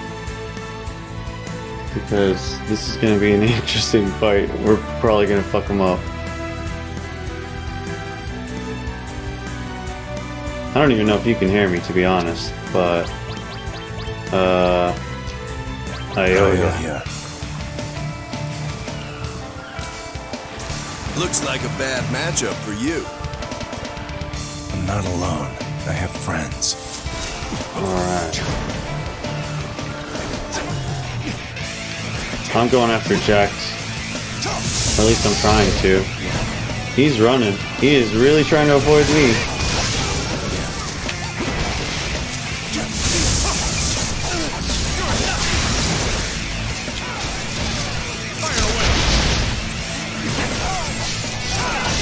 Because this is going to be an interesting fight. We're probably going to fuck him up. I don't even know if you can hear me, to be honest, but I owe ya. Yeah. Looks like a bad matchup for you. I'm not alone. I have friends. Alright. I'm going after Jax. Or at least I'm trying to. He's running. He is really trying to avoid me.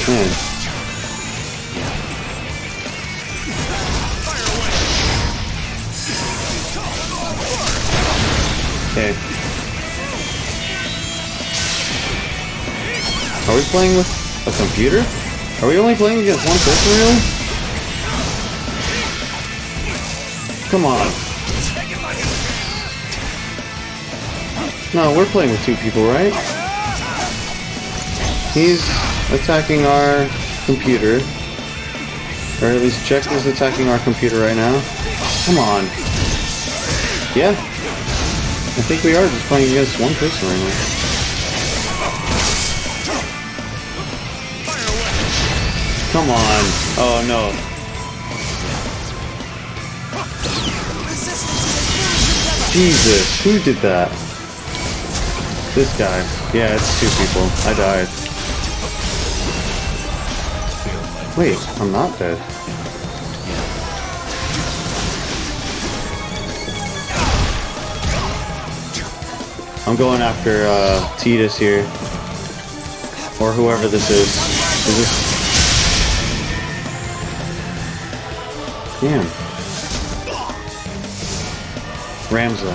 Man. Okay. Are we playing with a computer? Are we only playing against one person, really? Come on. No, we're playing with two people, right? He's attacking our computer. Or at least Jax is attacking our computer right now. Come on. Yeah. I think we are just playing against one person right now. Come on. Oh no. Jesus, who did that? This guy. Yeah, it's two people. I died. Wait, I'm not dead. I'm going after Tidus here. Or whoever this is. Is this... Damn. Ramza.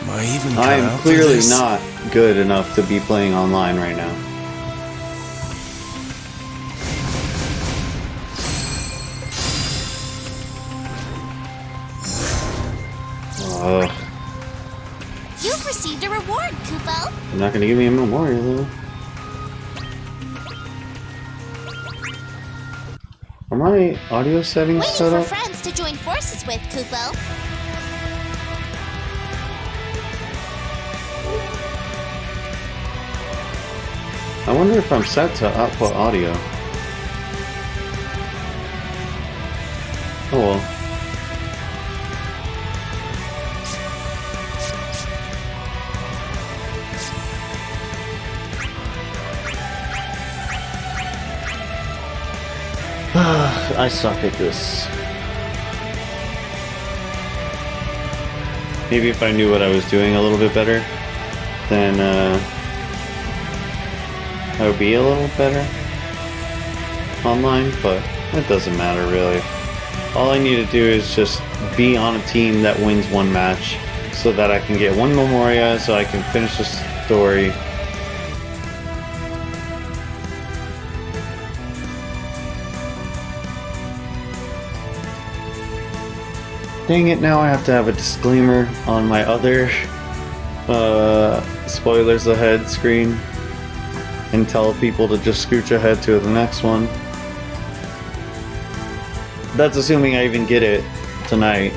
Am I even I cut am out for clearly this? not good enough to be playing online right now. You've received a your reward, Kupo. You're not gonna give me a memoria though. Are my audio settings Waiting set for up? friends to join forces with, Kupo. I wonder if I'm set to output audio. Oh well. I suck at this. Maybe if I knew what I was doing a little bit better, then I would be a little better online, but it doesn't matter really. All I need to do is just be on a team that wins one match so that I can get one memoria so I can finish the story. Dang it, now I have to have a disclaimer on my other spoilers ahead screen and tell people to just scooch ahead to the next one. That's assuming I even get it tonight.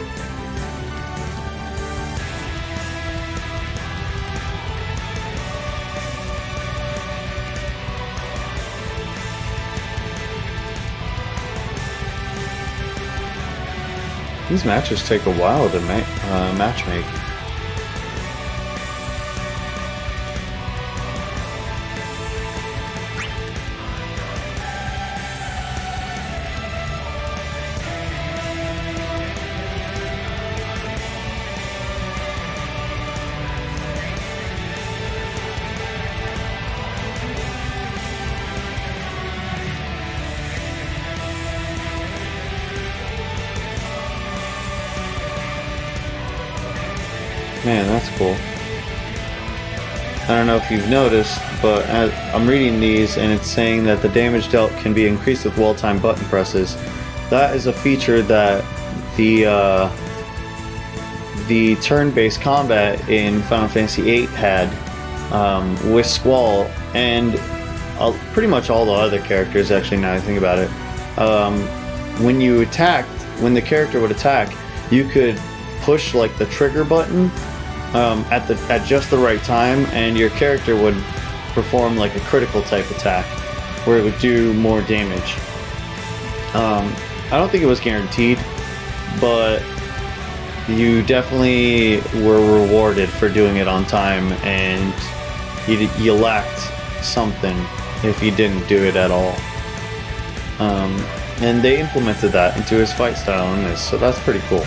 These matches take a while to match make. Man, that's cool. I don't know if you've noticed, but I'm reading these and it's saying that the damage dealt can be increased with well-timed button presses. That is a feature that the turn-based combat in Final Fantasy VIII had with Squall and pretty much all the other characters, actually, now I think about it. When the character would attack, you could push like the trigger button at just the right time, and your character would perform like a critical type attack where it would do more damage. I don't think it was guaranteed, but you definitely were rewarded for doing it on time, and you lacked something if you didn't do it at all. And they implemented that into his fight style in this, so that's pretty cool.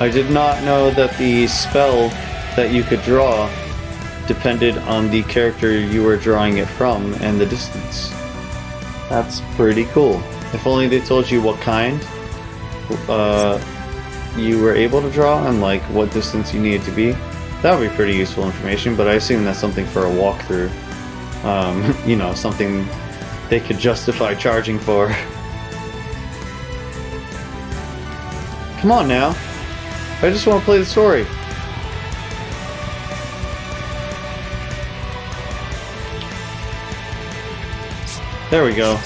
I did not know that the spell that you could draw depended on the character you were drawing it from and the distance. That's pretty cool. If only they told you what kind you were able to draw and like what distance you needed to be. That would be pretty useful information, but I assume that's something for a walkthrough. You know, something they could justify charging for. Come on now. I just want to play the story. There we go.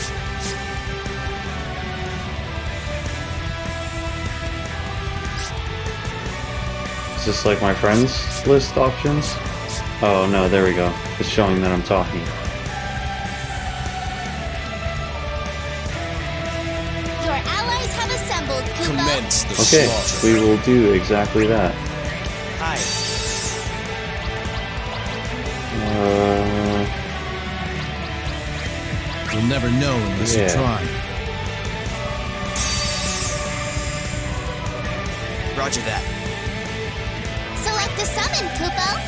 Is this like my friends list options? Oh no, there we go. It's showing that I'm talking. Your allies have assembled, Kupo. Commence the Okay, slaughter. we will do exactly that. Hi. You'll never know unless you Yeah. try. Roger that. Select a summon, Kupo.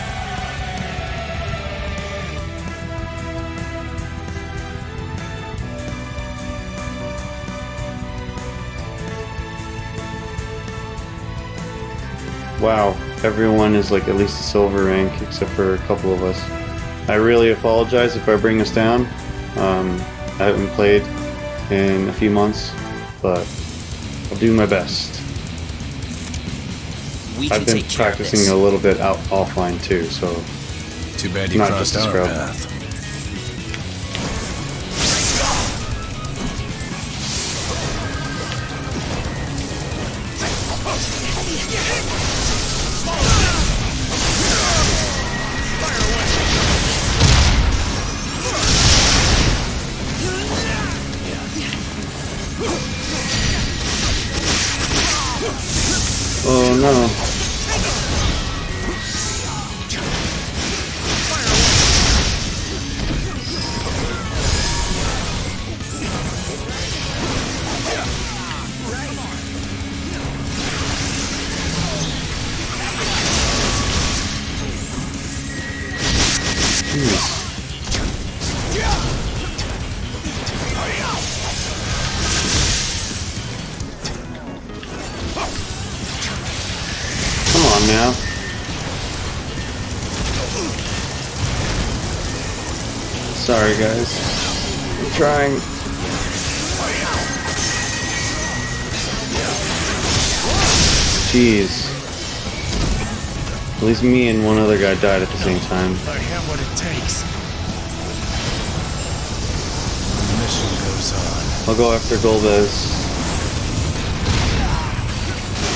wow, everyone is like at least a silver rank except for a couple of us. I really apologize if I bring us down. I haven't played in a few months, but I'll do my best. I've been practicing a little bit offline too, so Too bad you not crossed just a our scrub. path. Oh no. Jeez. Come on now. Sorry guys. I'm trying. Jeez. At least me and one other guy died at the same time. I have what it takes. The mission goes on. I'll go after Golbez.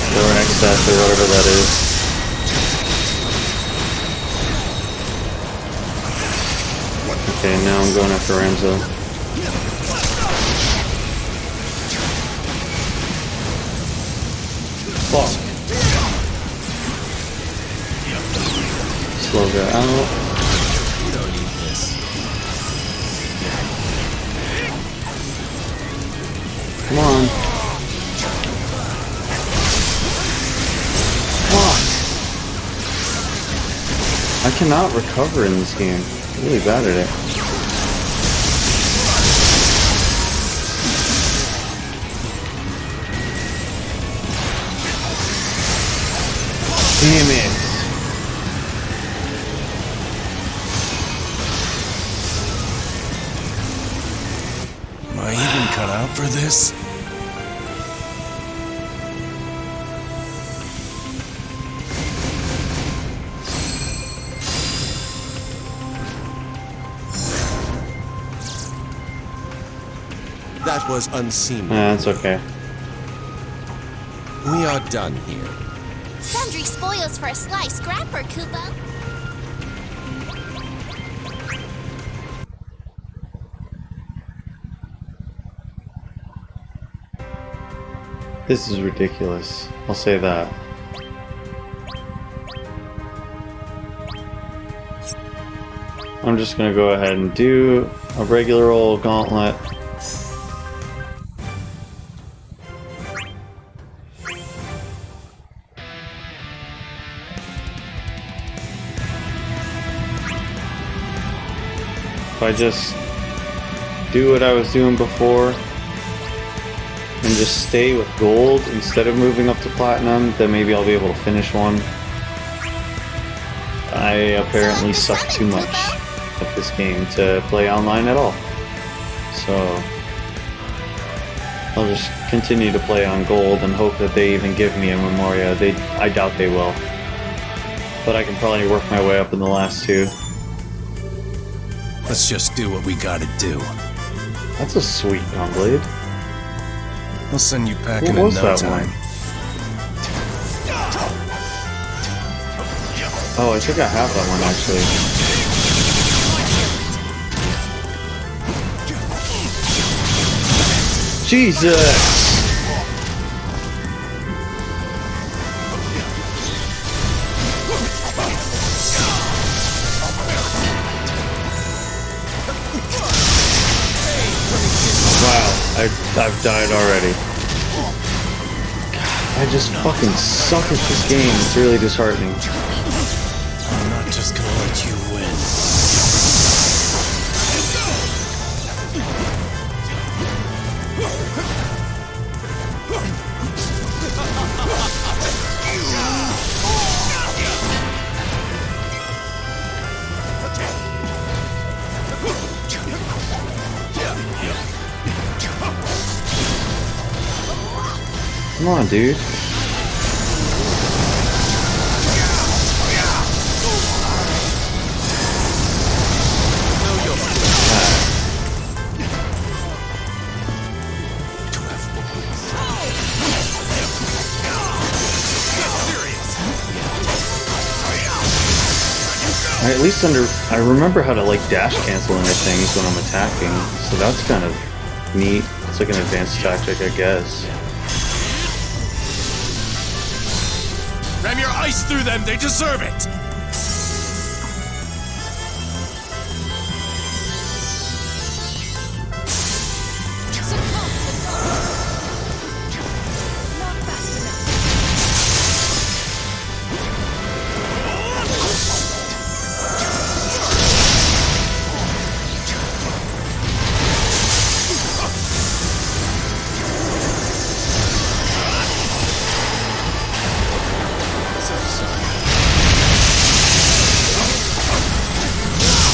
Or excess or whatever that is. Okay, now I'm going after Ramzo. Fuck. Slow guy out. You don't need this. Come on. Fuck. I cannot recover in this game. I'm really bad at it. Damn it. Am I even cut out for this? That was unseemly. That's okay. We are done here. Sundry spoils for a sly scrapper, Kubo. This is ridiculous. I'll say that. I'm just gonna go ahead and do a regular old gauntlet. If I just do what I was doing before and just stay with gold instead of moving up to platinum, then maybe I'll be able to finish one. I apparently suck too much at this game to play online at all. So I'll just continue to play on gold and hope that they even give me a memoria. I doubt they will. But I can probably work my way up in the last two. Let's just do what we gotta do. That's a sweet Gunblade. I'll send you packing What was in no that time. one? Oh, I think I have that one actually. Jesus! Wow, I've died already. God, I just fucking suck at this game. It's really disheartening. I'm not just gonna let you win. Come on, dude. At least I remember how to like dash cancel into things when I'm attacking, so that's kind of neat. It's like an advanced tactic, I guess. Ram your ice through them, they deserve it!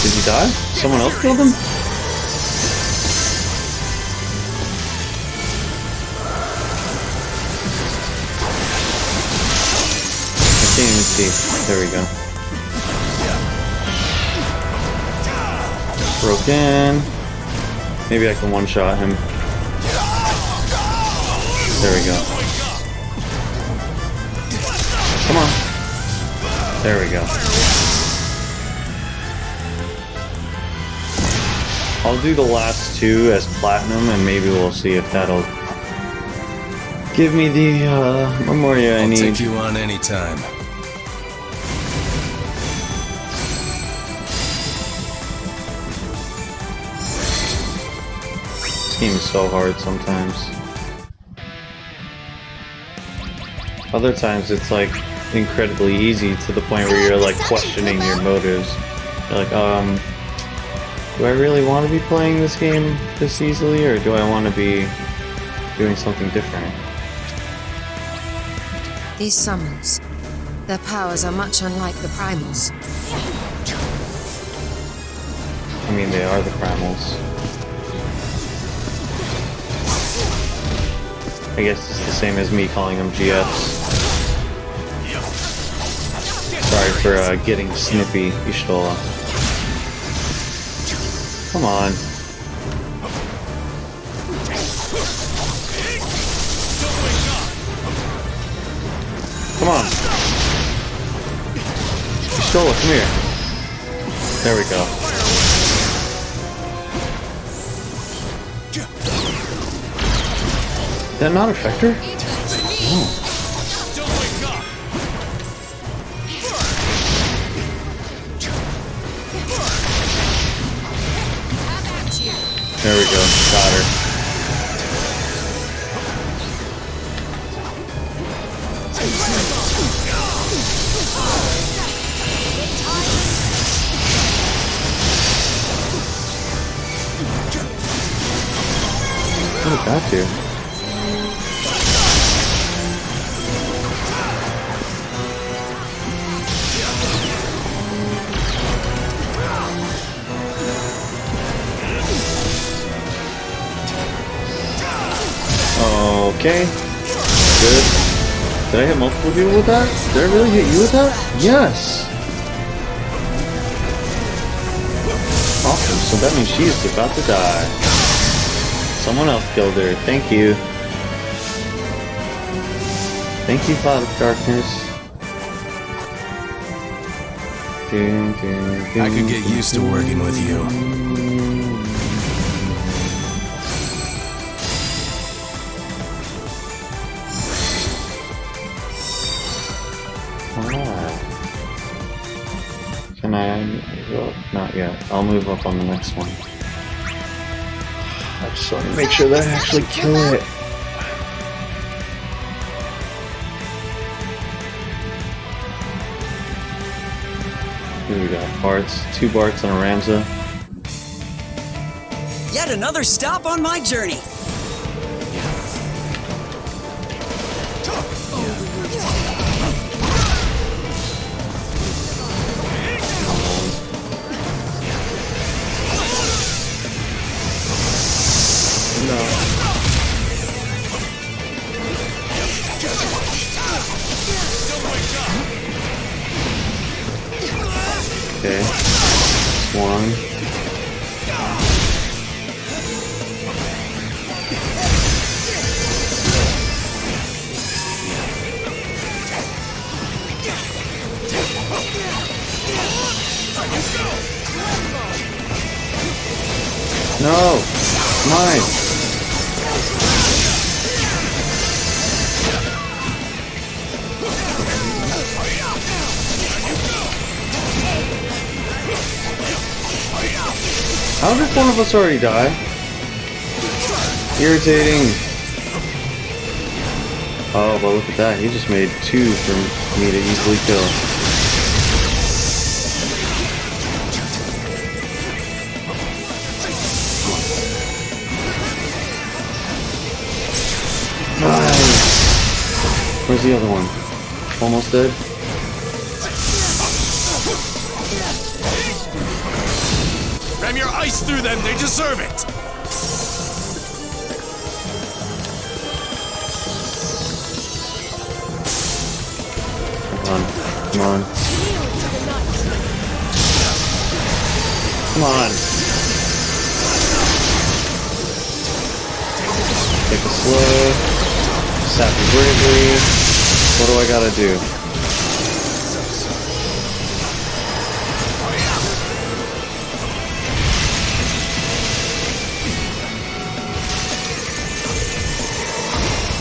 Did he die? Someone else killed him? I can't even see. There we go. Broken. Maybe I can one-shot him. There we go. Come on. There we go. I'll do the last two as platinum, and maybe we'll see if that'll give me the memoria I need. I'll take you on anytime. This game is so hard sometimes. Other times it's like incredibly easy to the point where you're like questioning your motives. You're like, do I really want to be playing this game this easily, or do I want to be doing something different? These summons, their powers are much unlike the primals. I mean, they are the primals. I guess it's the same as me calling them GFs. Sorry for getting snippy, Ishtola. Come on. Come on. Stola, come here. There we go. Did that not affect her? Oh. There we go. Got her. What did that do? Okay. Good. Did I hit multiple people with that? Did I really hit you with that? Yes! Awesome, so that means she is about to die. Someone else killed her. Thank you. Thank you, Cloud of Darkness. I could get used to working with you. Can I go up? Not yet. I'll move up on the next one. I just want to make sure that I actually kill it. Here we got Barts, 2 Barts and a Ramza. Yet another stop on my journey. Okay. One. No! Mine! How did one of us already die? Irritating. Oh, but look at that. He just made 2 for me to easily kill. Nice. Where's the other one? Almost dead? Ram your ice through them, they deserve it! Come on. Come on. Come on. Take it slow. Sappy bravely. What do I gotta do?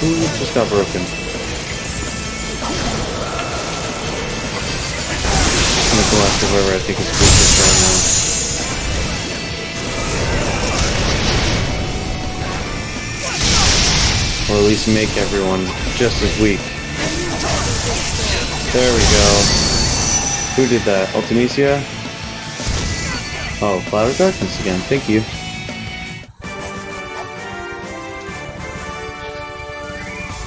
Ooh, just got broken. I'm gonna go after whoever I think is weakest right now. Or at least make everyone just as weak. There we go. Who did that? Ultimisia? Oh, Cloud of Darkness again. Thank you.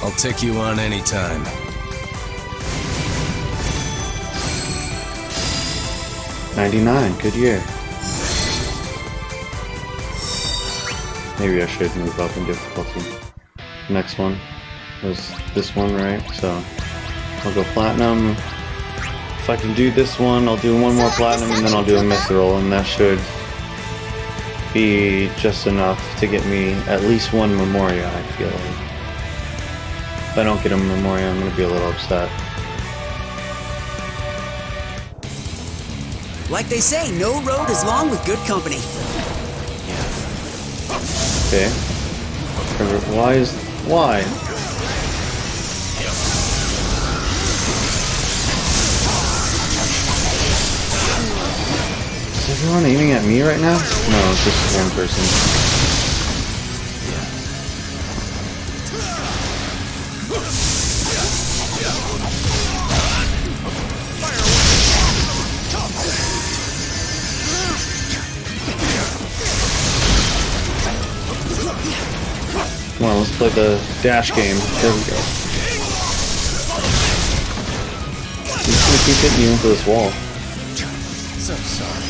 I'll take you on anytime. '99, good year. Maybe I should move up in difficulty. Next one was this one, right? So I'll go platinum. If I can do this one, I'll do one more platinum and then I'll do a mithril, and that should be just enough to get me at least one memoria, I feel like. If I don't get a memoria, I'm gonna be a little upset. Like they say, no road is long with good company. Okay. Why? Is everyone aiming at me right now? No, it's just one person. Come on, let's play the dash game. There we go. I'm just gonna keep hitting you into this wall. So sorry.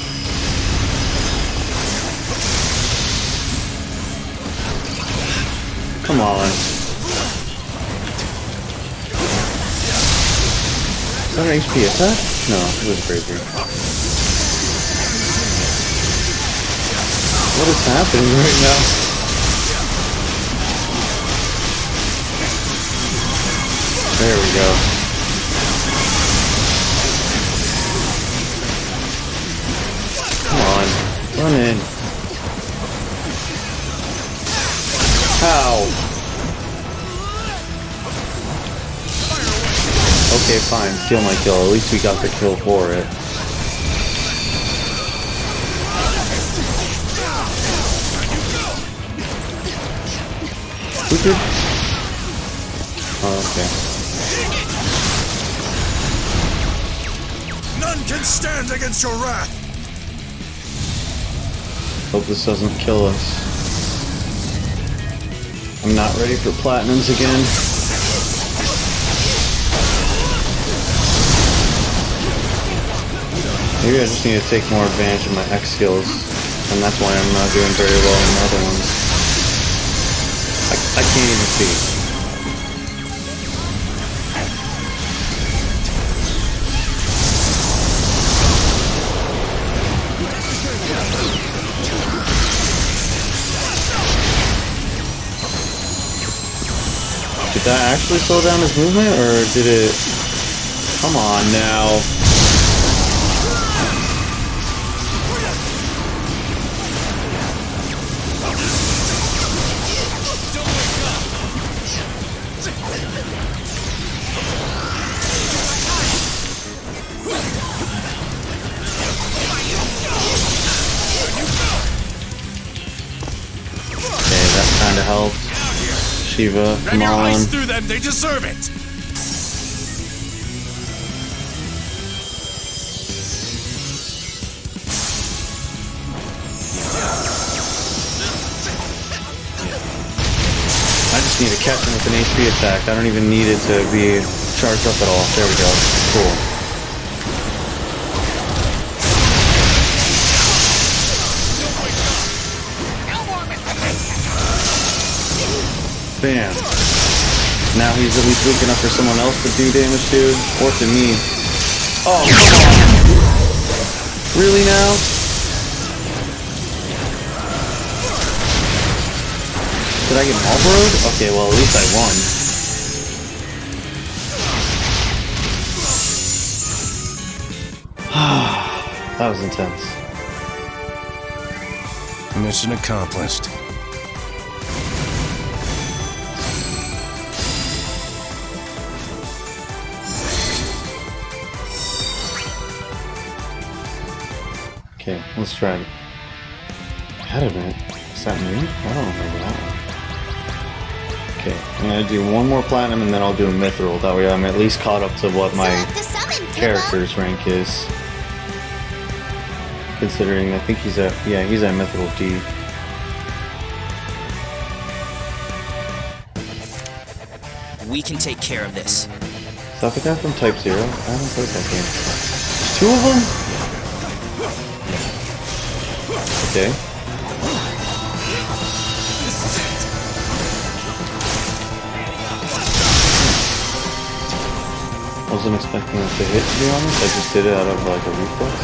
Come on. Is that an HP attack? No, it was bravery. What is happening right now? There we go. Come on, run in. How? Okay, fine, steal my kill. At least we got the kill for it. Who did? Oh, okay. None can stand against your wrath. Hope this doesn't kill us. I'm not ready for platinums again. Maybe I just need to take more advantage of my X skills, and that's why I'm not doing very well in the other ones. I can't even see. that actually slow down his movement, or did it... Come on now. Okay, that kind of helped. Shiva, come on. Through them, they deserve it. I just need to catch him with an HP attack. I don't even need it to be charged up at all. There we go. Cool. Bam. Now he's at least weak enough for someone else to do damage to, or to me. Oh, come on. Really now? Did I get Marlboro'd? Okay, well, at least I won. That was intense. Mission accomplished. Okay, let's try it. Pediment? Is that new? I don't remember that one. Okay, I'm gonna do one more platinum and then I'll do a mithril. That way I'm at least caught up to what my character's rank is. Considering I think he's at, yeah, he's at mithril D. We can take care of this. Is that the guy from Type 0? I haven't played that game. There's two of them? Okay. Wasn't expecting it to hit, to be honest. I just did it out of like a reflex.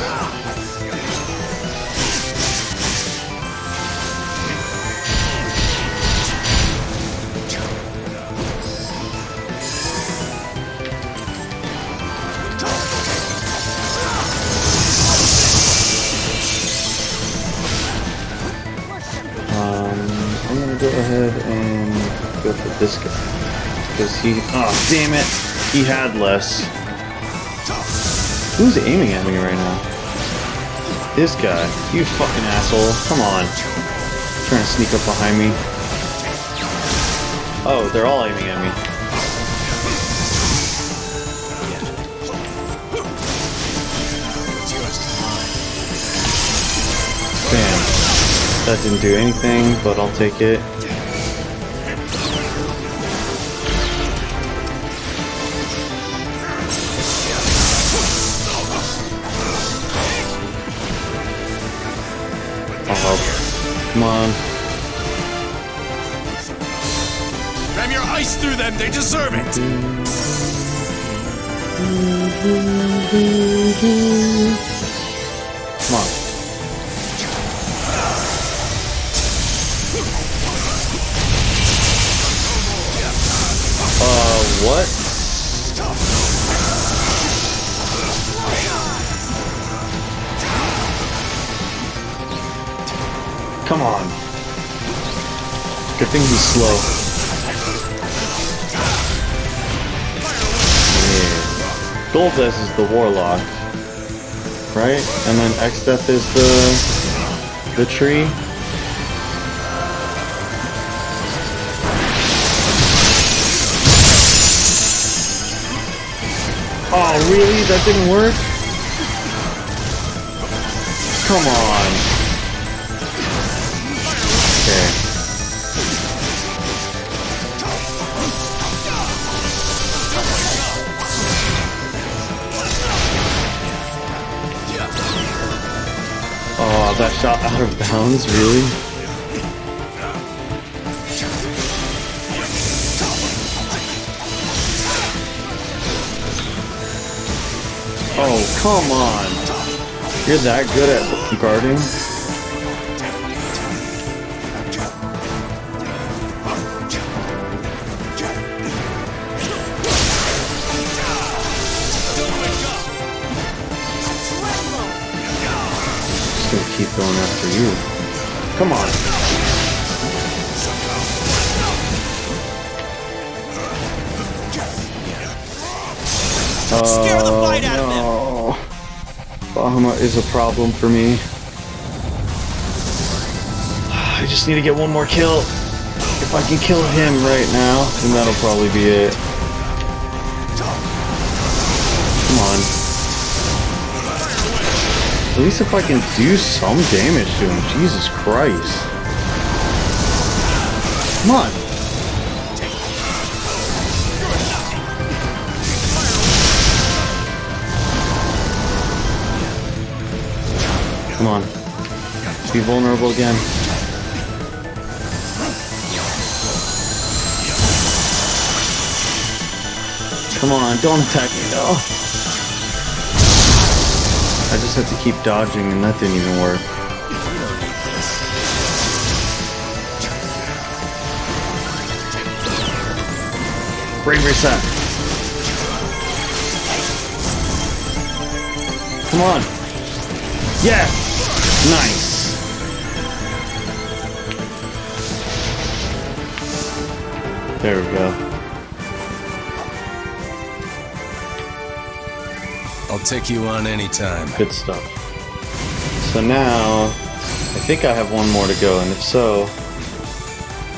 I'm gonna go ahead and go for this guy. Because he, oh damn it, he had less. Who's aiming at me right now? This guy, you fucking asshole, come on. Trying to sneak up behind me. Oh, they're all aiming at me. Bam. That didn't do anything, but I'll take it. I'll help. Come on. Ram your ice through them, they deserve it. Come on. What? Come on. Good thing he's slow. Yeah. Goldeath is the warlock, right? And then X-Death is the tree. Oh, really? That didn't work? Come on. Okay. Oh, that shot out of bounds, really? Oh, come on. You're that good at guarding? keep going after you. Come on. Scare the fight out of them. No. Bahama is a problem for me. I just need to get one more kill. If I can kill him right now, then that'll probably be it. Come on. At least if I can do some damage to him. Jesus Christ. Come on. Come on. Be vulnerable again. Come on, don't attack me, no. I just had to keep dodging and that didn't even work. Brain reset. Come on. Yeah! Nice. There we go. I'll take you on anytime. Good stuff. So now, I think I have one more to go, and if so,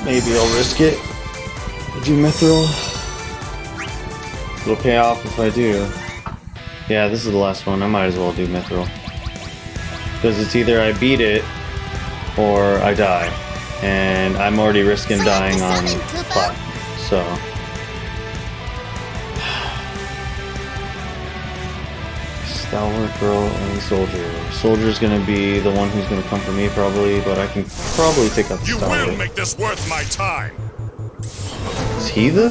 maybe I'll risk it. I do Mithril. It'll pay off if I do. Yeah, this is the last one. I might as well do Mithril. Because it's either I beat it, or I die. And I'm already risking dying on Platinum, so... Stalwart, Girl, and Soldier. Soldier's gonna be the one who's gonna come for me, probably, but I can probably take out the You Stalwart. will make this worth my time. Is he the...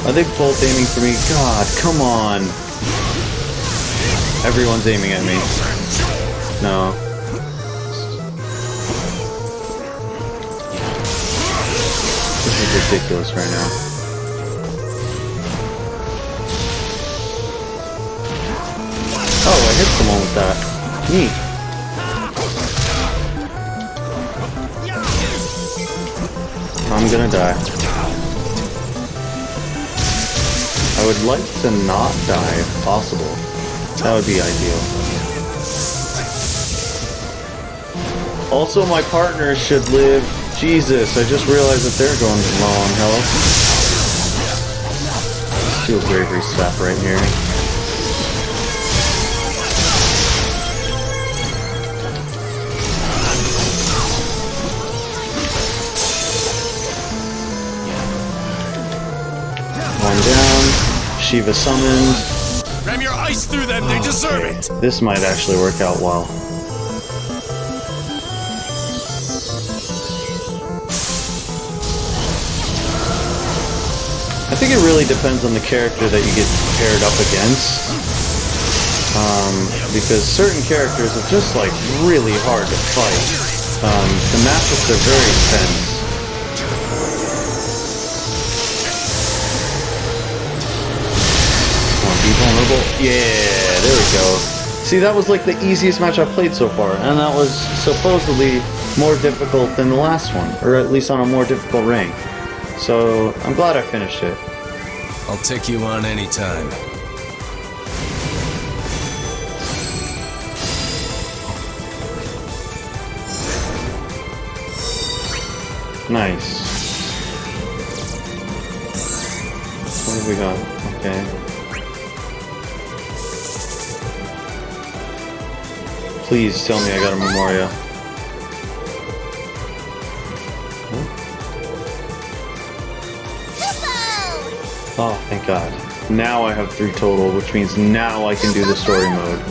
Are they both aiming for me? God, come on! Everyone's aiming at me. No. This is ridiculous right now. Oh, I hit someone with that. Neat. I'm gonna die. I would like to not die if possible. That would be ideal. Also, my partner should live. Jesus, I just realized that they're going low on health. Let's do a bravery slap right here. One down. Shiva summoned. Ram your ice through them, they deserve it! This might actually work out well. I think it really depends on the character that you get paired up against. Because certain characters are just like really hard to fight. The matchups are very intense. Be vulnerable. Yeah, there we go. See, that was like the easiest match I've played so far, and that was supposedly more difficult than the last one, or at least on a more difficult rank. So, I'm glad I finished it. I'll take you on anytime. Nice. What have we got? Okay. Please tell me I got a memoria. Oh, thank God. Now I have 3 total, which means now I can do the story mode.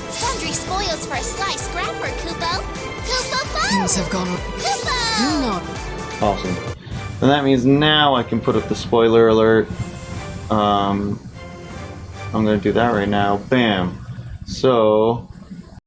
Sundry spoils for a sly scrapper, Kupo. Kupo! Things have gone. Kupo! Do not. Awesome. And that means now I can put up the spoiler alert. I'm gonna do that right now. Bam. So